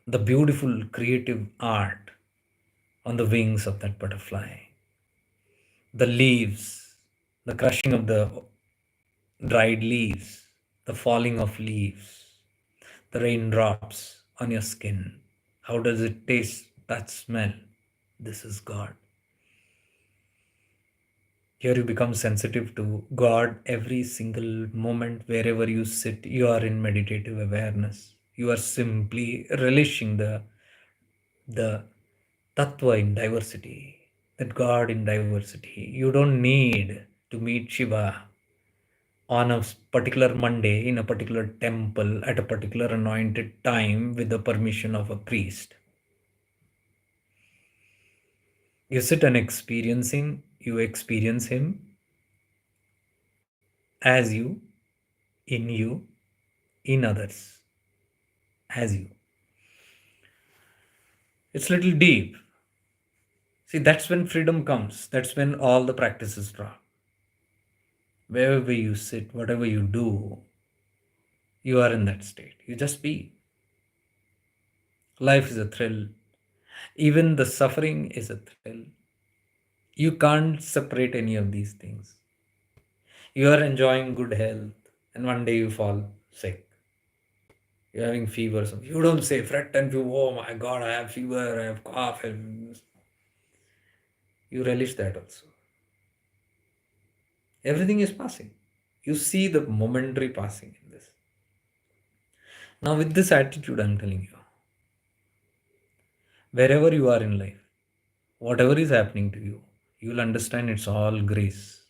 the beautiful creative art on the wings of that butterfly, the leaves, the crushing of the dried leaves, the falling of leaves, the raindrops on your skin. How does it taste? That smell. This is God. Here you become sensitive to God every single moment. Wherever you sit, you are in meditative awareness. You are simply relishing the tattva in diversity, that God in diversity. You don't need to meet Shiva on a particular Monday in a particular temple at a particular anointed time with the permission of a priest. You sit and you experience Him as you, in others, as you. It's little deep. See, that's when freedom comes. That's when all the practices drop. Wherever you sit, whatever you do, you are in that state. You just be. Life is a thrill. Even the suffering is a thrill. You can't separate any of these things. You are enjoying good health, and one day you fall sick. You're having fever. Or something. You don't say fret and fever. Oh my God, I have fever. I have cough. And you relish that also. Everything is passing. You see the momentary passing in this. Now, with this attitude, I'm telling you, wherever you are in life, whatever is happening to you, you will understand it's all grace.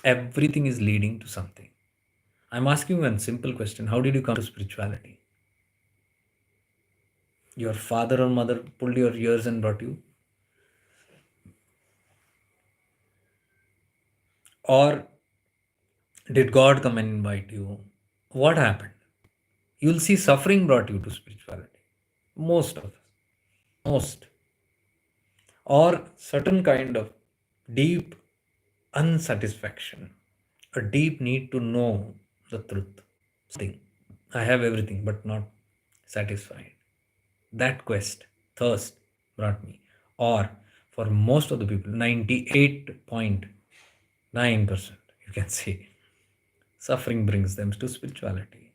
Everything is leading to something. I'm asking you one simple question. How did you come to spirituality? Your father or mother pulled your ears and brought you? Or did God come and invite you? What happened? You'll see suffering brought you to spirituality. Most of us. Most. Or certain kind of deep unsatisfaction, a deep need to know the truth. Something. I have everything but not satisfied. That quest, thirst brought me. Or for most of the people, 98.9%, you can say, suffering brings them to spirituality.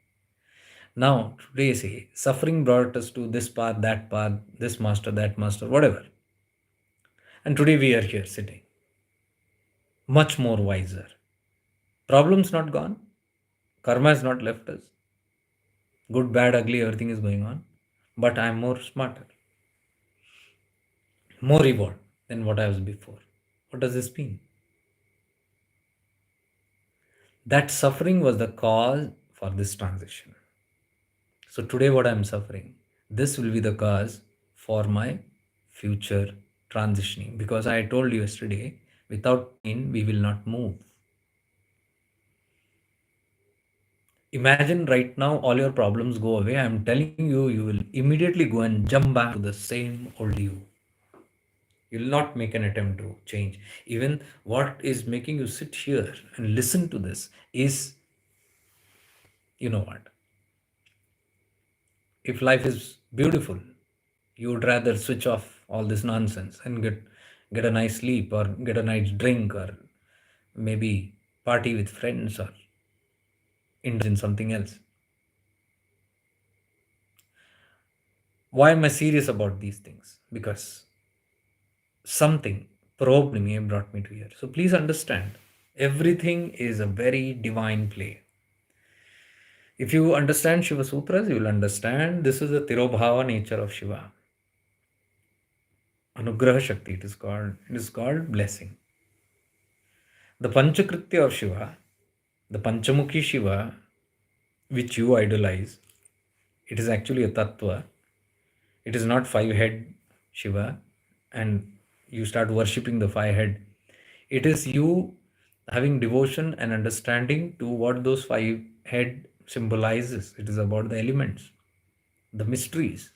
Now, today, say, suffering brought us to this path, this master, that master, whatever. And today we are here sitting, much more wiser. Problems not gone. Karma has not left us. Good, bad, ugly, everything is going on. But I am more smarter, more reward than what I was before. What does this mean? That suffering was the cause for this transition. So today, what I am suffering, this will be the cause for my future transitioning. Because I told you yesterday, without pain, we will not move. Imagine right now all your problems go away. I'm telling you, you will immediately go and jump back to the same old you. You'll not make an attempt to change. Even what is making you sit here and listen to this is, you know what? If life is beautiful, you would rather switch off all this nonsense and get a nice sleep or get a nice drink or maybe party with friends or indulge in something else. Why am I serious about these things? Because something probed me and brought me to here. So please understand, everything is a very divine play. If you understand Shiva Sutras, you will understand this is the Tirobhava nature of Shiva. Anugraha Shakti, it is called. It is called blessing. The Panchakritya of Shiva, the Panchamukhi Shiva, which you idolize, it is actually a tattva. It is not five head Shiva, and you start worshipping the five head. It is you having devotion and understanding to what those five head symbolizes. It is about the elements, the mysteries.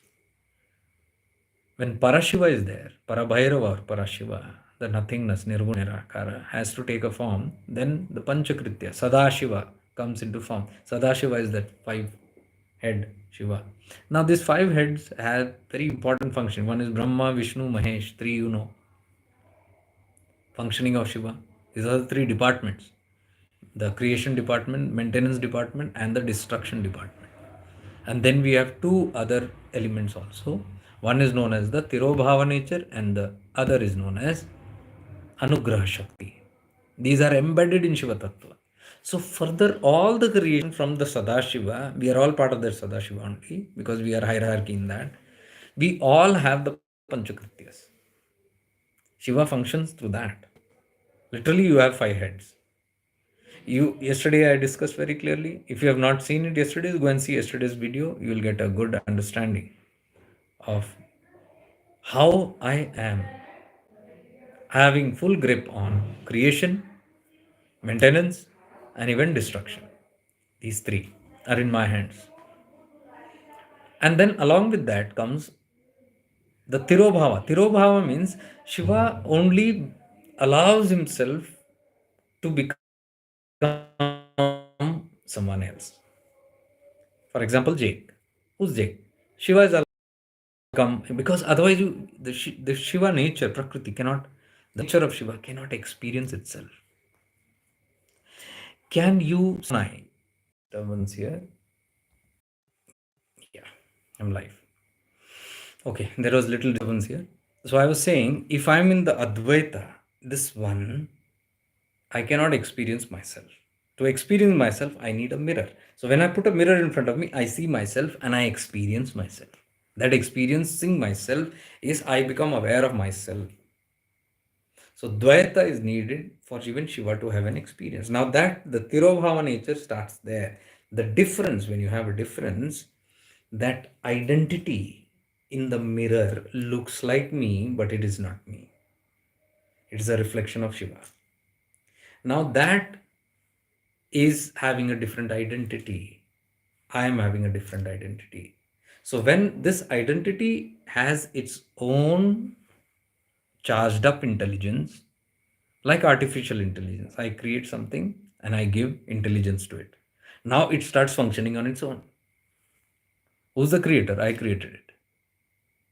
When Parashiva is there, Parabhairava or Parashiva, the nothingness, Nirguna Nirakara, has to take a form, then the Panchakritya, Sadashiva, comes into form. Sadashiva is that five head Shiva. Now, these five heads have very important function. One is Brahma, Vishnu, Mahesh, three you know. Functioning of Shiva. These are the three departments: the creation department, maintenance department, and the destruction department. And then we have two other elements also. One is known as the Tirobhava nature, and the other is known as Anugraha Shakti. These are embedded in Shiva Tattva. So, further, all the creation from the Sadashiva, we are all part of that Sadashiva only because we are hierarchy in that. We all have the Panchakrityas. Shiva functions through that. Literally, you have five heads. You yesterday I discussed very clearly. If you have not seen it yesterday, go and see yesterday's video. You will get a good understanding of how I am having full grip on creation, maintenance, and even destruction. These three are in my hands. And then along with that comes the Tirobhava. Tirobhava means Shiva only allows himself to become someone else. For example, Jake. Who's Jake? Shiva is allowed come because otherwise the Shiva nature, Prakriti cannot, the nature of Shiva cannot experience itself. Can you disturbance here? Yeah, I'm live. Okay, there was little disturbance here. So I was saying, if I'm in the Advaita, this one, I cannot experience myself. To experience myself, I need a mirror. So when I put a mirror in front of me, I see myself and I experience myself. That experiencing myself is I become aware of myself. So Dvaita is needed for even Shiva to have an experience. Now that the Tirobhava nature starts there. The difference, when you have a difference, that identity in the mirror looks like me, but it is not me. It is a reflection of Shiva. Now that is having a different identity. I am having a different identity. So when this identity has its own charged up intelligence, like artificial intelligence, I create something and I give intelligence to it. Now it starts functioning on its own. Who's the creator? I created it.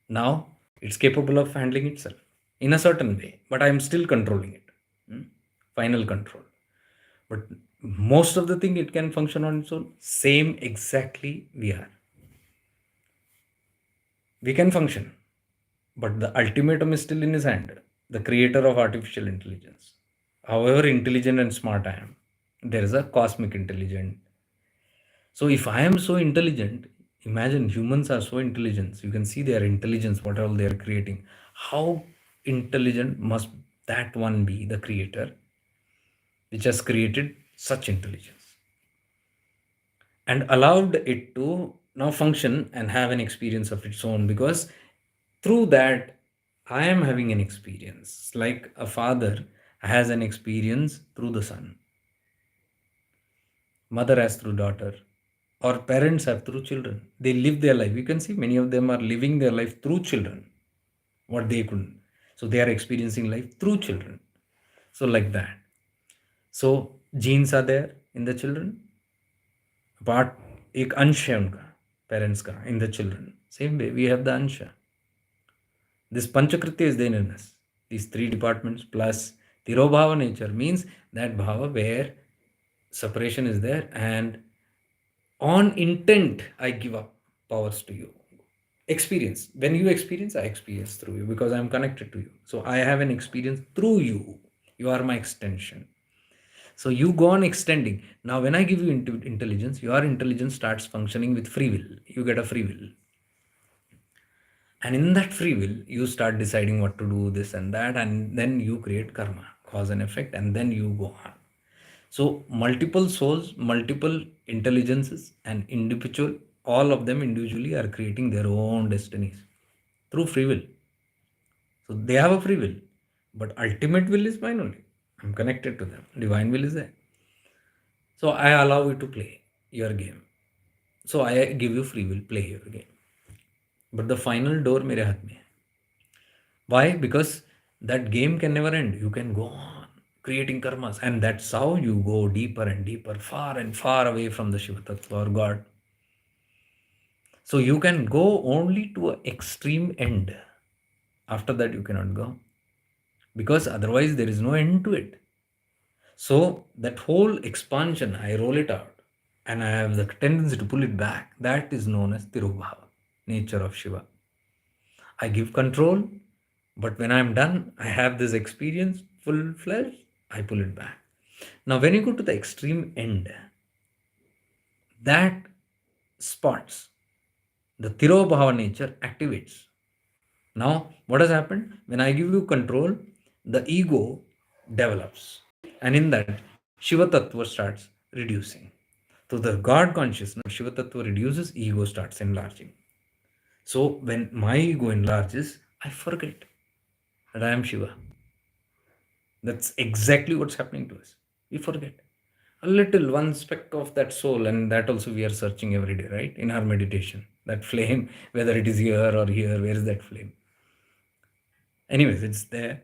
Now it's capable of handling itself in a certain way, but I'm still controlling it. Final control. But most of the thing it can function on its own. Same exactly we are. We can function, but the ultimatum is still in his hand, the creator of artificial intelligence. However intelligent and smart I am, there is a cosmic intelligence. So if I am so intelligent, imagine humans are so intelligent. You can see their intelligence, what all they are creating. How intelligent must that one be, the creator, which has created such intelligence and allowed it to now function and have an experience of its own, because through that I am having an experience like a father has an experience through the son, mother has through daughter, or parents have through children. They live their life. You can see many of them are living their life through children, what they couldn't. So they are experiencing life through children. So like that. So genes are there in the children, part एक अंश है उनका parents का in the children. Same way we have the ansha. This Panchakritya is there in us. These three departments plus Tirobhava nature means that bhava where separation is there, and on intent I give up powers to you. Experience. When you experience, I experience through you because I'm connected to you. So I have an experience through you. You are my extension. So you go on extending. Now, when I give you intelligence, your intelligence starts functioning with free will. You get a free will. And in that free will, you start deciding what to do, this and that, and then you create karma. cause and effect, and then you go on. So multiple souls, multiple intelligences, and individual, all of them individually are creating their own destinies through free will. So they have a free will, but ultimate will is mine only. I'm connected to them. Divine will is there. So I allow you to play your game. So I give you free will, play your game. But the final door मेरे हाथ में है. Why? Because that game can never end. You can go on creating karmas, and that's how you go deeper and deeper, far and far away from the Shiva Tattva or God. So you can go only to an extreme end. After that, you cannot go, because otherwise there is no end to it. So that whole expansion, I roll it out, and I have the tendency to pull it back. That is known as Tirubhava, nature of Shiva. I give control, but when I'm done, I have this experience full fledged, I pull it back. Now, when you go to the extreme end, that spots the Tirobhava nature activates. Now, what has happened? When I give you control, the ego develops. And in that, Shiva Tattva starts reducing. So the God consciousness, Shiva Tattva reduces, ego starts enlarging. So when my ego enlarges, I forget that I am Shiva. That's exactly what's happening to us. We forget. A little, one speck of that soul, and that also we are searching every day, right? In our meditation. That flame, whether it is here or here, where is that flame? Anyways, it's there.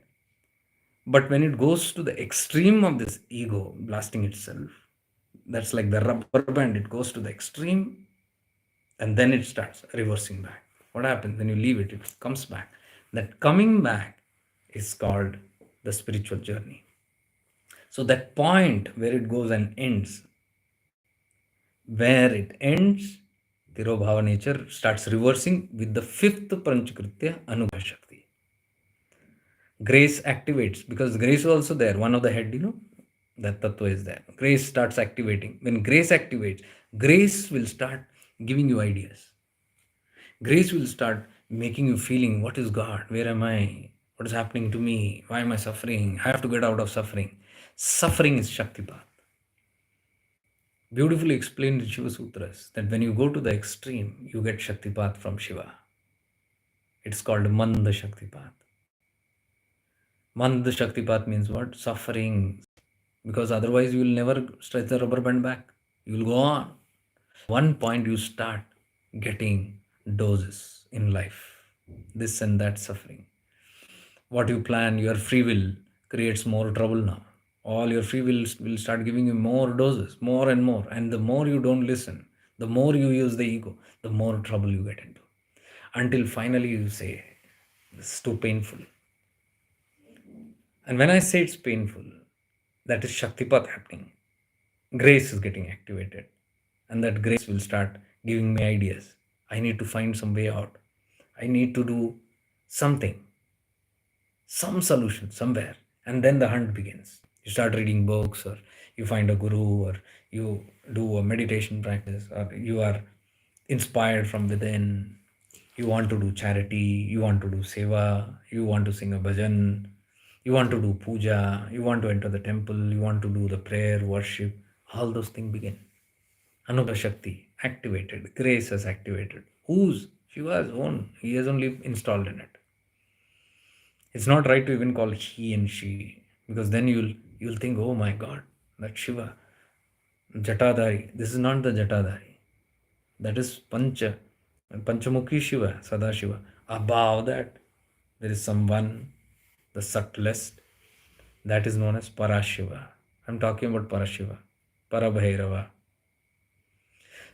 But when it goes to the extreme of this ego blasting itself, that's like the rubber band, it goes to the extreme, and then it starts reversing back. What happens when you leave it? It comes back. That coming back is called the spiritual journey. So that point where it goes and ends, where it ends, Tirobhava nature starts reversing with the fifth Panchakritya Anubhava Shakti. Grace activates, because grace is also there, one of the head, that tattva is there. Grace starts activating. When grace activates, grace will start giving you ideas. Grace will start making you feeling, what is God? Where am I? What is happening to me? Why am I suffering? I have to get out of suffering. Suffering is Shaktipat. Beautifully explained in Shiva Sutras that when you go to the extreme, you get Shaktipat from Shiva. It's called Manda Shaktipat. Manda Shaktipat means what? Suffering. Because otherwise you will never stretch the rubber band back. You will go on. One point you start getting doses in life, this and that suffering. What you plan, your free will creates more trouble now. All your free will start giving you more doses, more and more. And the more you don't listen, the more you use the ego, the more trouble you get into. Until finally you say, this is too painful. And when I say it's painful, that is Shaktipat happening. Grace is getting activated. And that grace will start giving me ideas. I need to find some way out. I need to do something, some solution somewhere. And then the hunt begins. You start reading books, or you find a guru, or you do a meditation practice, or you are inspired from within. You want to do charity, you want to do seva, you want to sing a bhajan, you want to do puja, you want to enter the temple, you want to do the prayer, worship. All those things begin. Anubha Shakti activated, grace has activated. Whose? Shiva's own. He has only installed in it. It's not right to even call he and she, because then you'll think, oh my God, that Shiva, Jatadhari. This is not the Jatadhari. That is Panchamukhi Shiva, Sadashiva. Above that, there is someone, the subtlest, that is known as Parashiva. I'm talking about Parashiva, Parabhairava.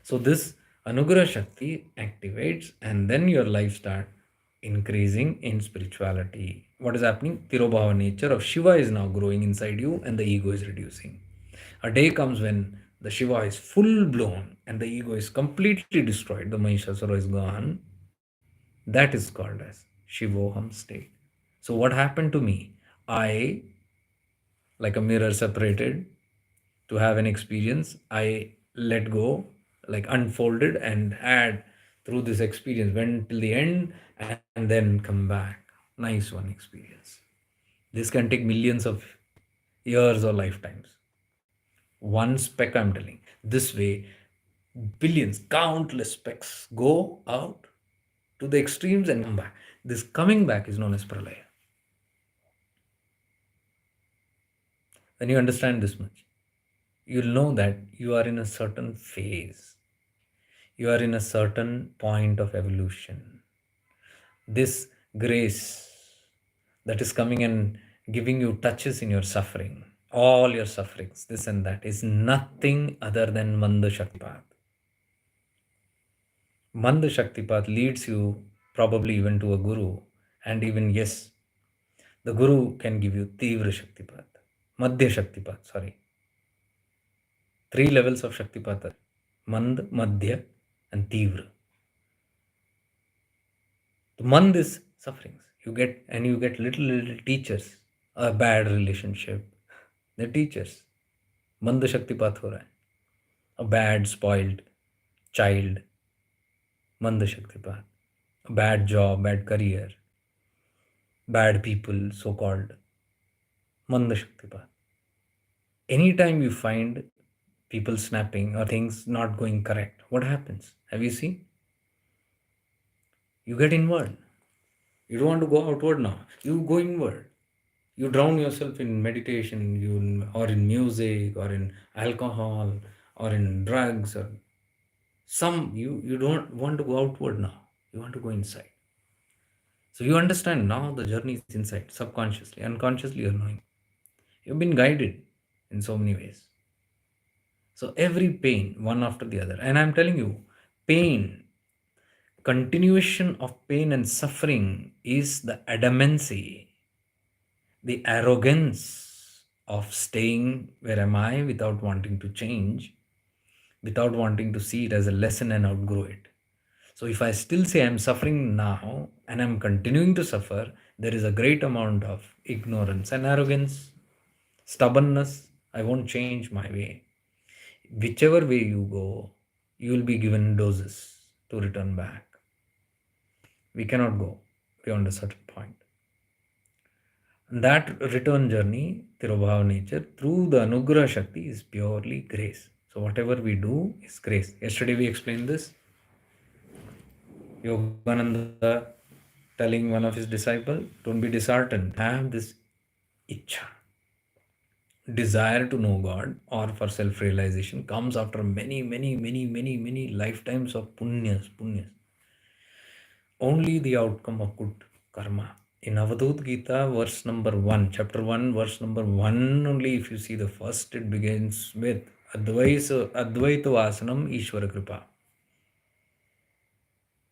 So this Anugrah Shakti activates, and then your life start increasing in spirituality. What is happening? Tirobhava nature of Shiva is now growing inside you, and the ego is reducing. A day comes when the Shiva is full blown and the ego is completely destroyed. The Mahishasura is gone. That is called as Shivoham state. So what happened to me? I, like a mirror separated, to have an experience, I let go, like unfolded, and had through this experience, went till the end, and then come back. Nice one experience. This can take millions of years or lifetimes. One speck, I'm telling. This way, billions, countless specks go out to the extremes and come back. This coming back is known as pralaya. When you understand this much, you'll know that you are in a certain phase, you are in a certain point of evolution. This grace that is coming and giving you touches in your suffering, all your sufferings, this and that, is nothing other than Manda Shaktipat. Manda Shaktipat leads you probably even to a guru, and even, yes, the guru can give you Tivra Shaktipat, Madhya Shaktipat, sorry. Three levels of Shaktipat are Mand, Madhya, and Tivra. The Mand is sufferings. You get little teachers. A bad relationship. They're teachers. Mand Shaktipat ho raha hai. A bad, spoiled child. Mand Shaktipat. A bad job, bad career. Bad people, so called. Mand Shaktipat. Anytime you find people snapping or things not going correct, what happens? Have you seen? You get inward. You don't want to go outward now. You go inward. You drown yourself in meditation, or in music, or in alcohol, or in drugs, or you don't want to go outward now. You want to go inside. So you understand now the journey is inside, subconsciously, unconsciously you're knowing. You've been guided in so many ways. So every pain, one after the other. And I'm telling you, pain, continuation of pain and suffering is the adamancy, the arrogance of staying where am I without wanting to change, without wanting to see it as a lesson and outgrow it. So if I still say I'm suffering now and I'm continuing to suffer, there is a great amount of ignorance and arrogance, stubbornness. I won't change my way. Whichever way you go, you will be given doses to return back. We cannot go beyond a certain point. And that return journey, Tirobhav nature, through the Anugrah Shakti is purely grace. So whatever we do is grace. Yesterday we explained this. Yogananda telling one of his disciples, don't be disheartened. Have this ichha. Desire to know God or for self-realization comes after many lifetimes of punyas. Only the outcome of good karma. In Avadut Gita, verse number 1, chapter 1, verse number 1, only if you see the first, it begins with Advaita Vasanam Ishvara Kripa.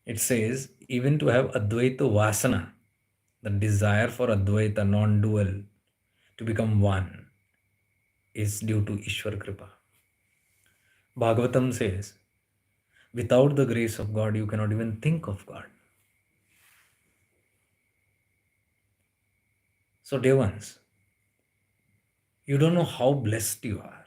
It says, even to have Advaita Vasana, the desire for Advaita, non-dual, to become one, is due to Ishvara Kripa. Bhagavatam says, without the grace of God, you cannot even think of God. So, dear ones, you don't know how blessed you are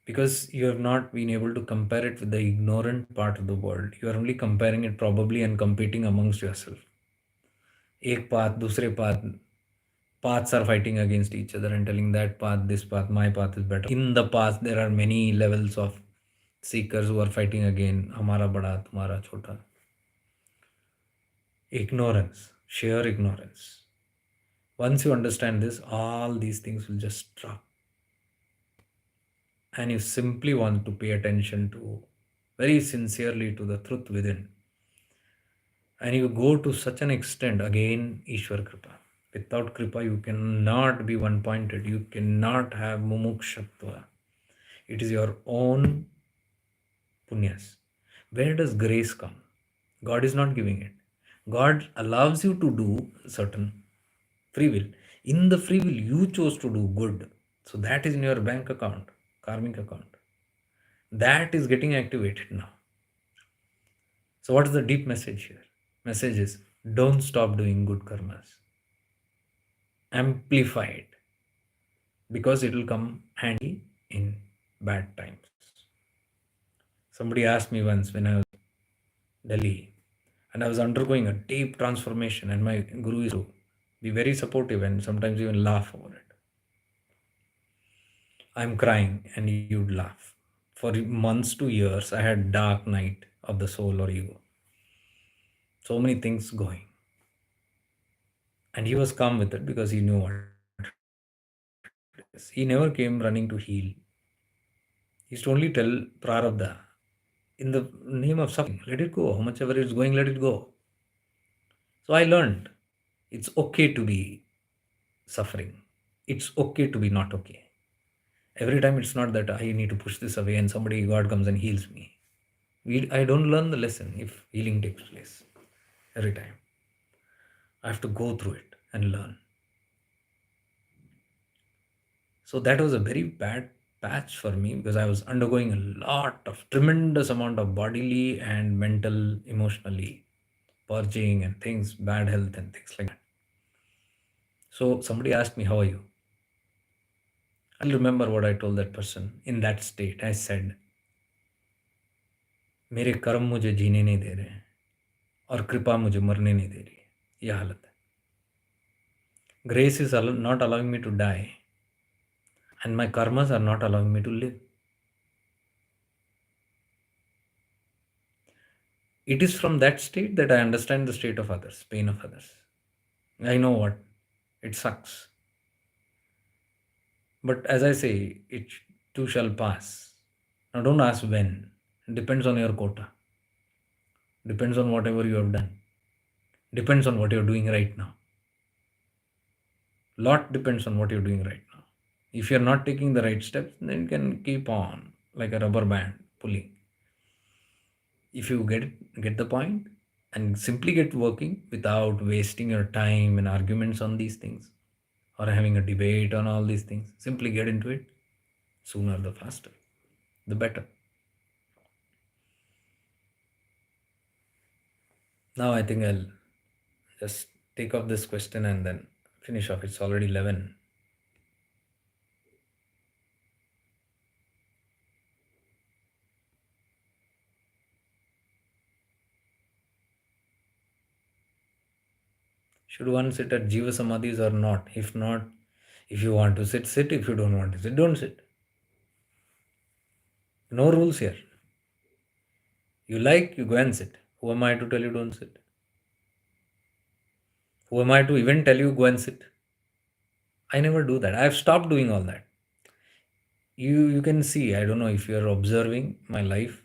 because you have not been able to compare it with the ignorant part of the world. You are only comparing it probably and competing amongst yourself. Ek path, dusre path, paths are fighting against each other and telling that path, this path, my path is better. In the path, there are many levels of seekers who are fighting again, hamara bada, tumhara chota. Ignorance, sheer ignorance. Once you understand this, all these things will just drop. And you simply want to pay attention to, very sincerely, to the truth within. And you go to such an extent, again, Ishwar Kripa. Without Kripa, you cannot be one-pointed. You cannot have mumukshatva. It is your own punyas. Where does grace come? God is not giving it. God allows you to do certain free will. In the free will, you chose to do good. So that is in your bank account, karmic account. That is getting activated now. So what is the deep message here? Message is, don't stop doing good karmas. Amplify it because it will come handy in bad times. Somebody asked me once when I was in Delhi and I was undergoing a deep transformation, and my guru used to be very supportive and sometimes even laugh over it. I'm crying and you'd laugh. For months to years, I had dark night of the soul or ego. So many things going. And he was calm with it because he knew what it is. He never came running to heal. He used to only tell Prarabdha in the name of suffering, let it go. How much ever it's going, let it go. So I learned it's okay to be suffering. It's okay to be not okay. Every time it's not that I need to push this away and somebody, God comes and heals me. I don't learn the lesson if healing takes place. Every time I have to go through it and learn. So that was a very bad patch for me because I was undergoing a lot of tremendous amount of bodily and mental, emotionally purging and things, bad health and things like that. So somebody asked me, how are you? I'll remember what I told that person in that state. I said, मेरे कर्म मुझे जीने नहीं दे रहे हैं और कृपा मुझे मरने नहीं दे रही है. यह हालत है. Grace is not allowing me to die, and my karmas are not allowing me to live. It is from that state that I understand the state of others, pain of others. I know what it sucks. But as I say, it too shall pass. Now don't ask when. It depends on your quota. Depends on whatever you have done. Depends on what you're doing right now. Lot depends on what you're doing right now. If you're not taking the right steps, then you can keep on like a rubber band pulling. If you get the point and simply get working without wasting your time and arguments on these things or having a debate on all these things, simply get into it. Sooner the faster, the better. Now I think I'll just take off this question and then finish off. It's already 11. Should one sit at Jiva Samadhis or not? If not, if you want to sit, sit. If you don't want to sit, don't sit. No rules here. You like, you go and sit. Who am I to tell you don't sit? Who am I to even tell you go and sit? I never do that. I've stopped doing all that. You can see, I don't know if you're observing my life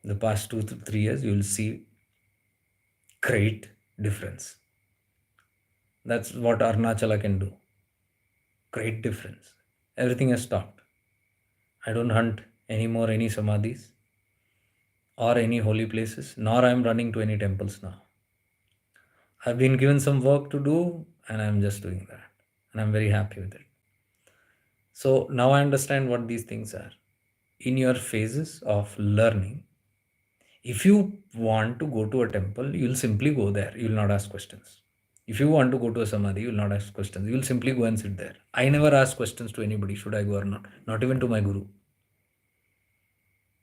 the past 2 to 3 years, you'll see great difference. That's what Arunachala can do. Great difference. Everything has stopped. I don't hunt anymore any samadhis or any holy places, nor I'm running to any temples now. I've been given some work to do and I'm just doing that. And I'm very happy with it. So now I understand what these things are. In your phases of learning, if you want to go to a temple, you'll simply go there. You'll not ask questions. If you want to go to a samadhi, you'll not ask questions. You'll simply go and sit there. I never ask questions to anybody, should I go or not? Not even to my guru.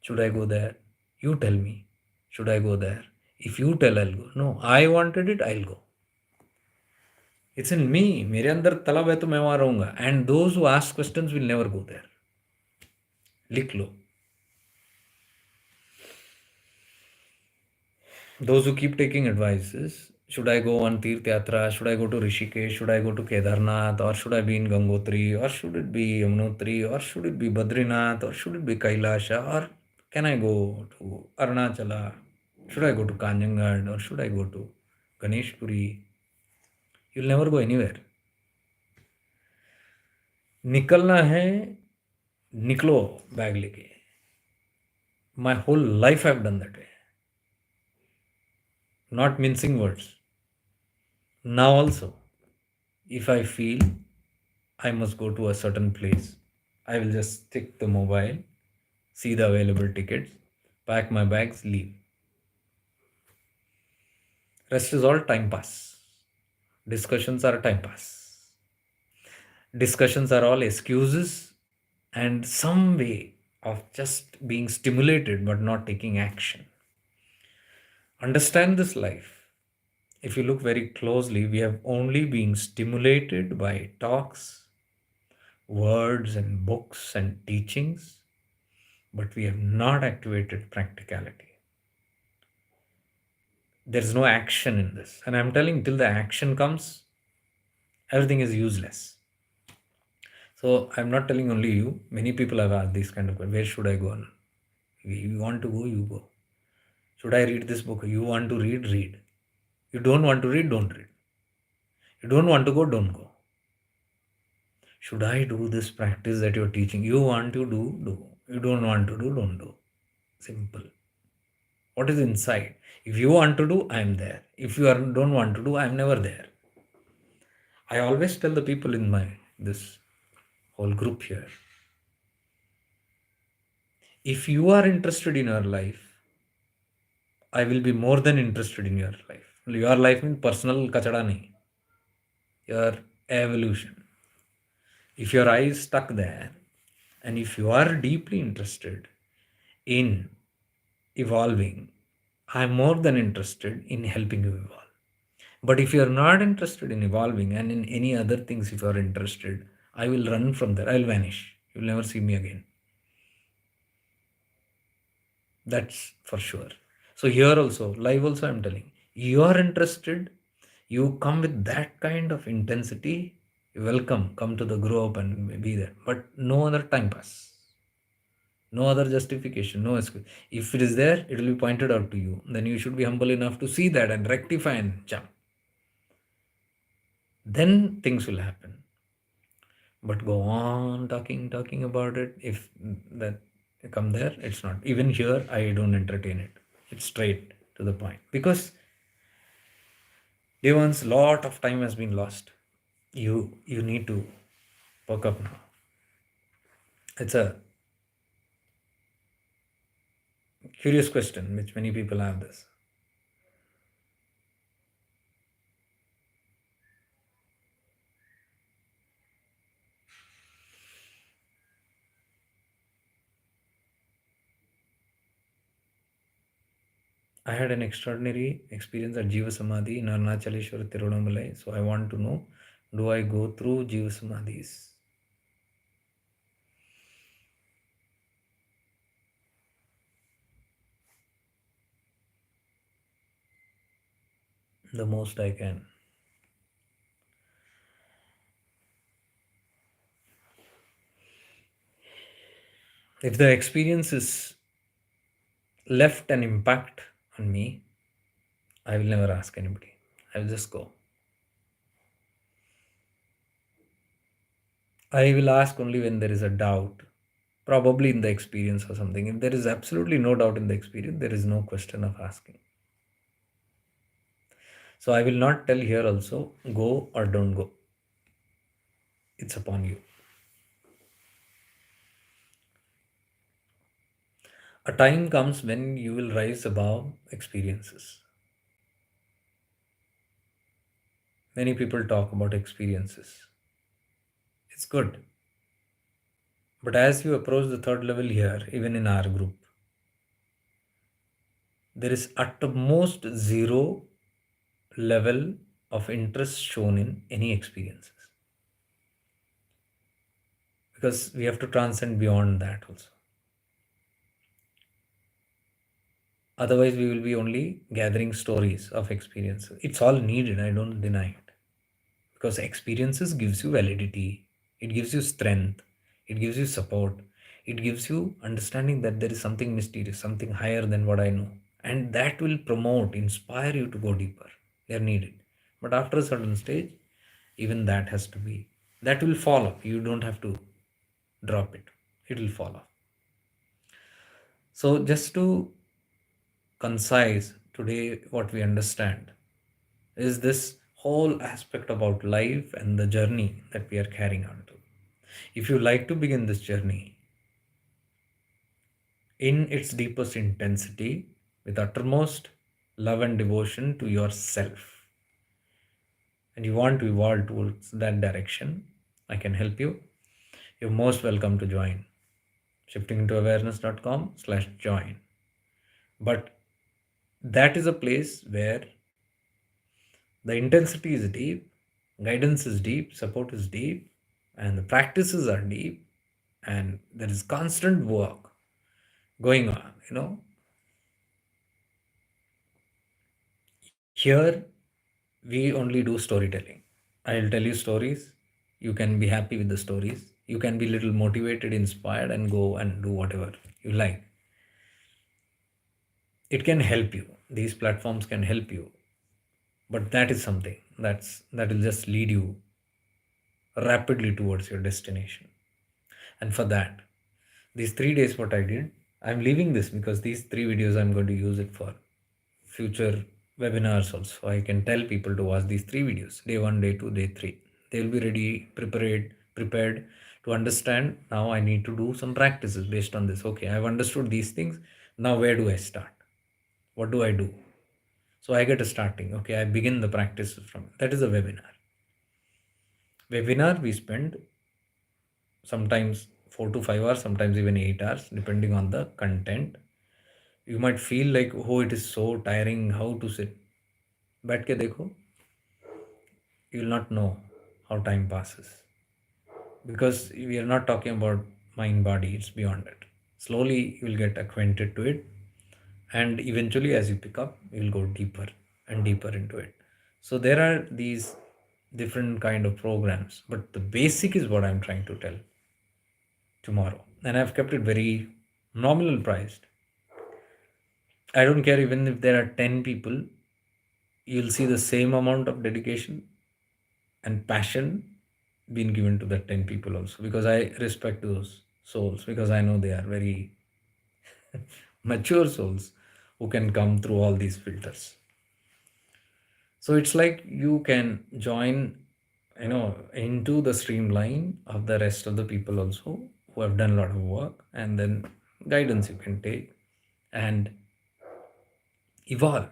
Should I go there? You tell me. Should I go there? If you tell, I'll go. No, I wanted it, I'll go. It's in me. मेरे अंदर तलब है तो मैं वहां रहूंगा. And those who ask questions will never go there. लिख लो. Those who keep taking advices, should I go on Tirth Yatra? Should I go to Rishikesh? Should I go to Kedarnath? Or should I be in Gangotri? Or should it be Yamunotri? Or should it be Badrinath? Or should it be Kailasha? Or can I go to Arunachala? Should I go to Kanjangad? Or should I go to Ganeshpuri? You'll never go anywhere. निकलना है, निकलो bag लेके. My whole life I've done that way. Not mincing words. Now also, if I feel I must go to a certain place, I will just stick the mobile, see the available tickets, pack my bags, leave. Rest is all time pass. Discussions are time pass. Discussions are all excuses and some way of just being stimulated but not taking action. Understand this life. If you look very closely, we have only been stimulated by talks, words and books and teachings, but we have not activated practicality. There's no action in this. And I'm telling, till the action comes, everything is useless. So I'm not telling only you. Many people have asked this kind of question. Where should I go? You want to go, you go. Should I read this book? You want to read, read. You don't want to read, don't read. You don't want to go, don't go. Should I do this practice that you're teaching? You want to do, do. You don't want to do, don't do. Simple. What is inside? If you want to do, I'm there. If you don't want to do, I'm never there. I always tell the people in my this whole group here, if you are interested in your life, I will be more than interested in your life. Your life means personal kachada nahi. Your evolution. If your eye is stuck there, and if you are deeply interested in evolving, I'm more than interested in helping you evolve. But if you are not interested in evolving and in any other things, if you are interested, I will run from there. I'll vanish. You'll never see me again. That's for sure. So here also, live also, I'm telling you are interested, you come with that kind of intensity, you're welcome. Come to the group and be there. But no other time pass. No other justification, no excuse. If it is there, it will be pointed out to you. Then you should be humble enough to see that and rectify and jump. Then things will happen. But go on talking about it. If that come there, it's not. Even here, I don't entertain it. It's straight to the point. Because Devans, lot of time has been lost. You need to perk up now. It's a curious question, which many people have this. I had an extraordinary experience at Jiva Samadhi in Arunachaleshwar Tirunamalai. So I want to know, do I go through Jiva Samadhis? The most I can. If the experience is left an impact on me, I will never ask anybody. I will just go. I will ask only when there is a doubt, probably in the experience or something. If there is absolutely no doubt in the experience, there is no question of asking. So I will not tell here also, go or don't go. It's upon you. A time comes when you will rise above experiences. Many people talk about experiences. It's good. But as you approach the third level here, even in our group, there is at most zero level of interest shown in any experiences. Because we have to transcend beyond that also. Otherwise, we will be only gathering stories of experiences. It's all needed, I don't deny it. Because experiences gives you validity, it gives you strength, it gives you support, it gives you understanding that there is something mysterious, something higher than what I know. And that will promote, inspire you to go deeper. They're needed. But after a certain stage, even that has to be, that will fall off. You don't have to drop it, it will fall off. So, just to concise today, what we understand is this whole aspect about life and the journey that we are carrying on to. If you like to begin this journey in its deepest intensity with uttermost love and devotion to yourself, and you want to evolve towards that direction, I can help you. You're most welcome to join shiftingintoawareness.com/join. But that is a place where the intensity is deep, guidance is deep, support is deep, and the practices are deep, and there is constant work going on. Here we only do storytelling. I'll tell you stories. You can be happy with the stories. You can be little motivated, inspired, and go and do whatever you like. It can help you. These platforms can help you, but that is something that will just lead you rapidly towards your destination. And for that, these 3 days, what I did, I'm leaving this because these 3 videos I'm going to use it for future webinars also. I can tell people to watch these 3 videos: day one, day two, day three. They will be ready, prepared to understand. Now I need to do some practices based on this. Okay, I've understood these things. Now where do I start? What do I do? So I get a starting. Okay, I begin the practice from that is a webinar. Webinar we spend sometimes 4 to 5 hours, sometimes even 8 hours, depending on the content. You might feel like, oh, it is so tiring. How to sit? बैठ के देखो, you will not know how time passes, because we are not talking about mind body, it's beyond it. Slowly you will get acquainted to it, and eventually as you pick up you will go deeper and deeper into it. So there are these different kind of programs, but the basic is what I'm trying to tell tomorrow, and I've kept it very nominal priced. I don't care even if there are 10 people, you'll see the same amount of dedication and passion being given to the 10 people also, because I respect those souls, because I know they are very mature souls who can come through all these filters. So it's like you can join, into the streamline of the rest of the people also who have done a lot of work, and then guidance you can take and evolve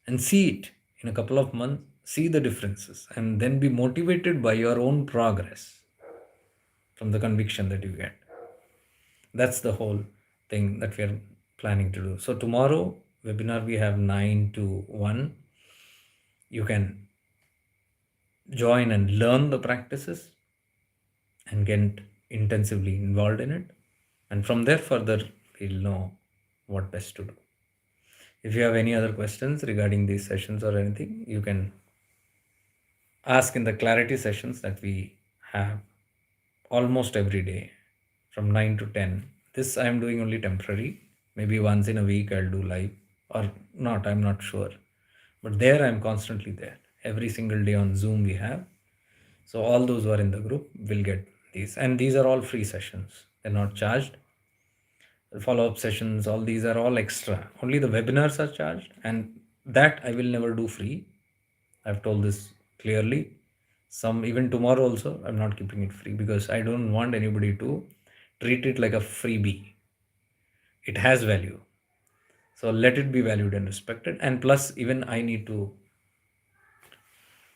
and see it in a couple of months, see the differences, and then be motivated by your own progress from the conviction that you get. That's the whole thing that we are planning to do. So tomorrow webinar we have 9 to 1. You can join and learn the practices and get intensively involved in it, and from there further we'll know what best to do. If you have any other questions regarding these sessions or anything, you can ask in the clarity sessions that we have almost every day from 9 to 10. This I am doing only temporary. Maybe once in a week I'll do live or not, I'm not sure. But there I'm constantly there. Every single day on Zoom we have. So all those who are in the group will get these. And these are all free sessions. They're not charged. The follow-up sessions, all these are all extra. Only the webinars are charged, and that I will never do free. I've told this clearly. Some even tomorrow also, I'm not keeping it free because I don't want anybody to treat it like a freebie. It has value. So let it be valued and respected. And plus, even I need to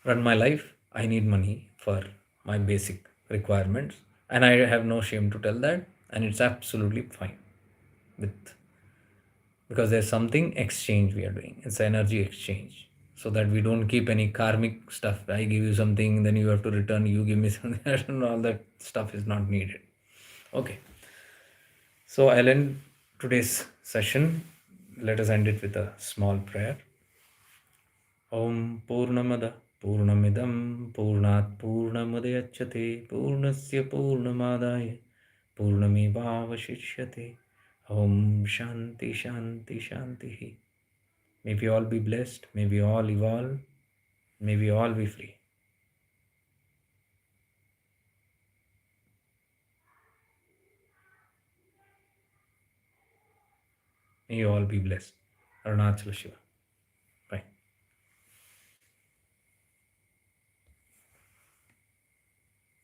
run my life. I need money for my basic requirements. And I have no shame to tell that. And it's absolutely fine with, because there's something exchange we are doing. It's energy exchange, so that we don't keep any karmic stuff. I give you something, then you have to return, you give me something. And all that stuff is not needed. Okay, so I'll end today's session. Let us end it with a small prayer. Om Purnamada Purnamidam Purnat Purnamudayachyate Purnasya Purnamadaya Purnamevavashishyate. Om Shanti Shanti Shanti. May we all be blessed. May we all evolve. May we all be free. May you all be blessed. Arunachala Shiva.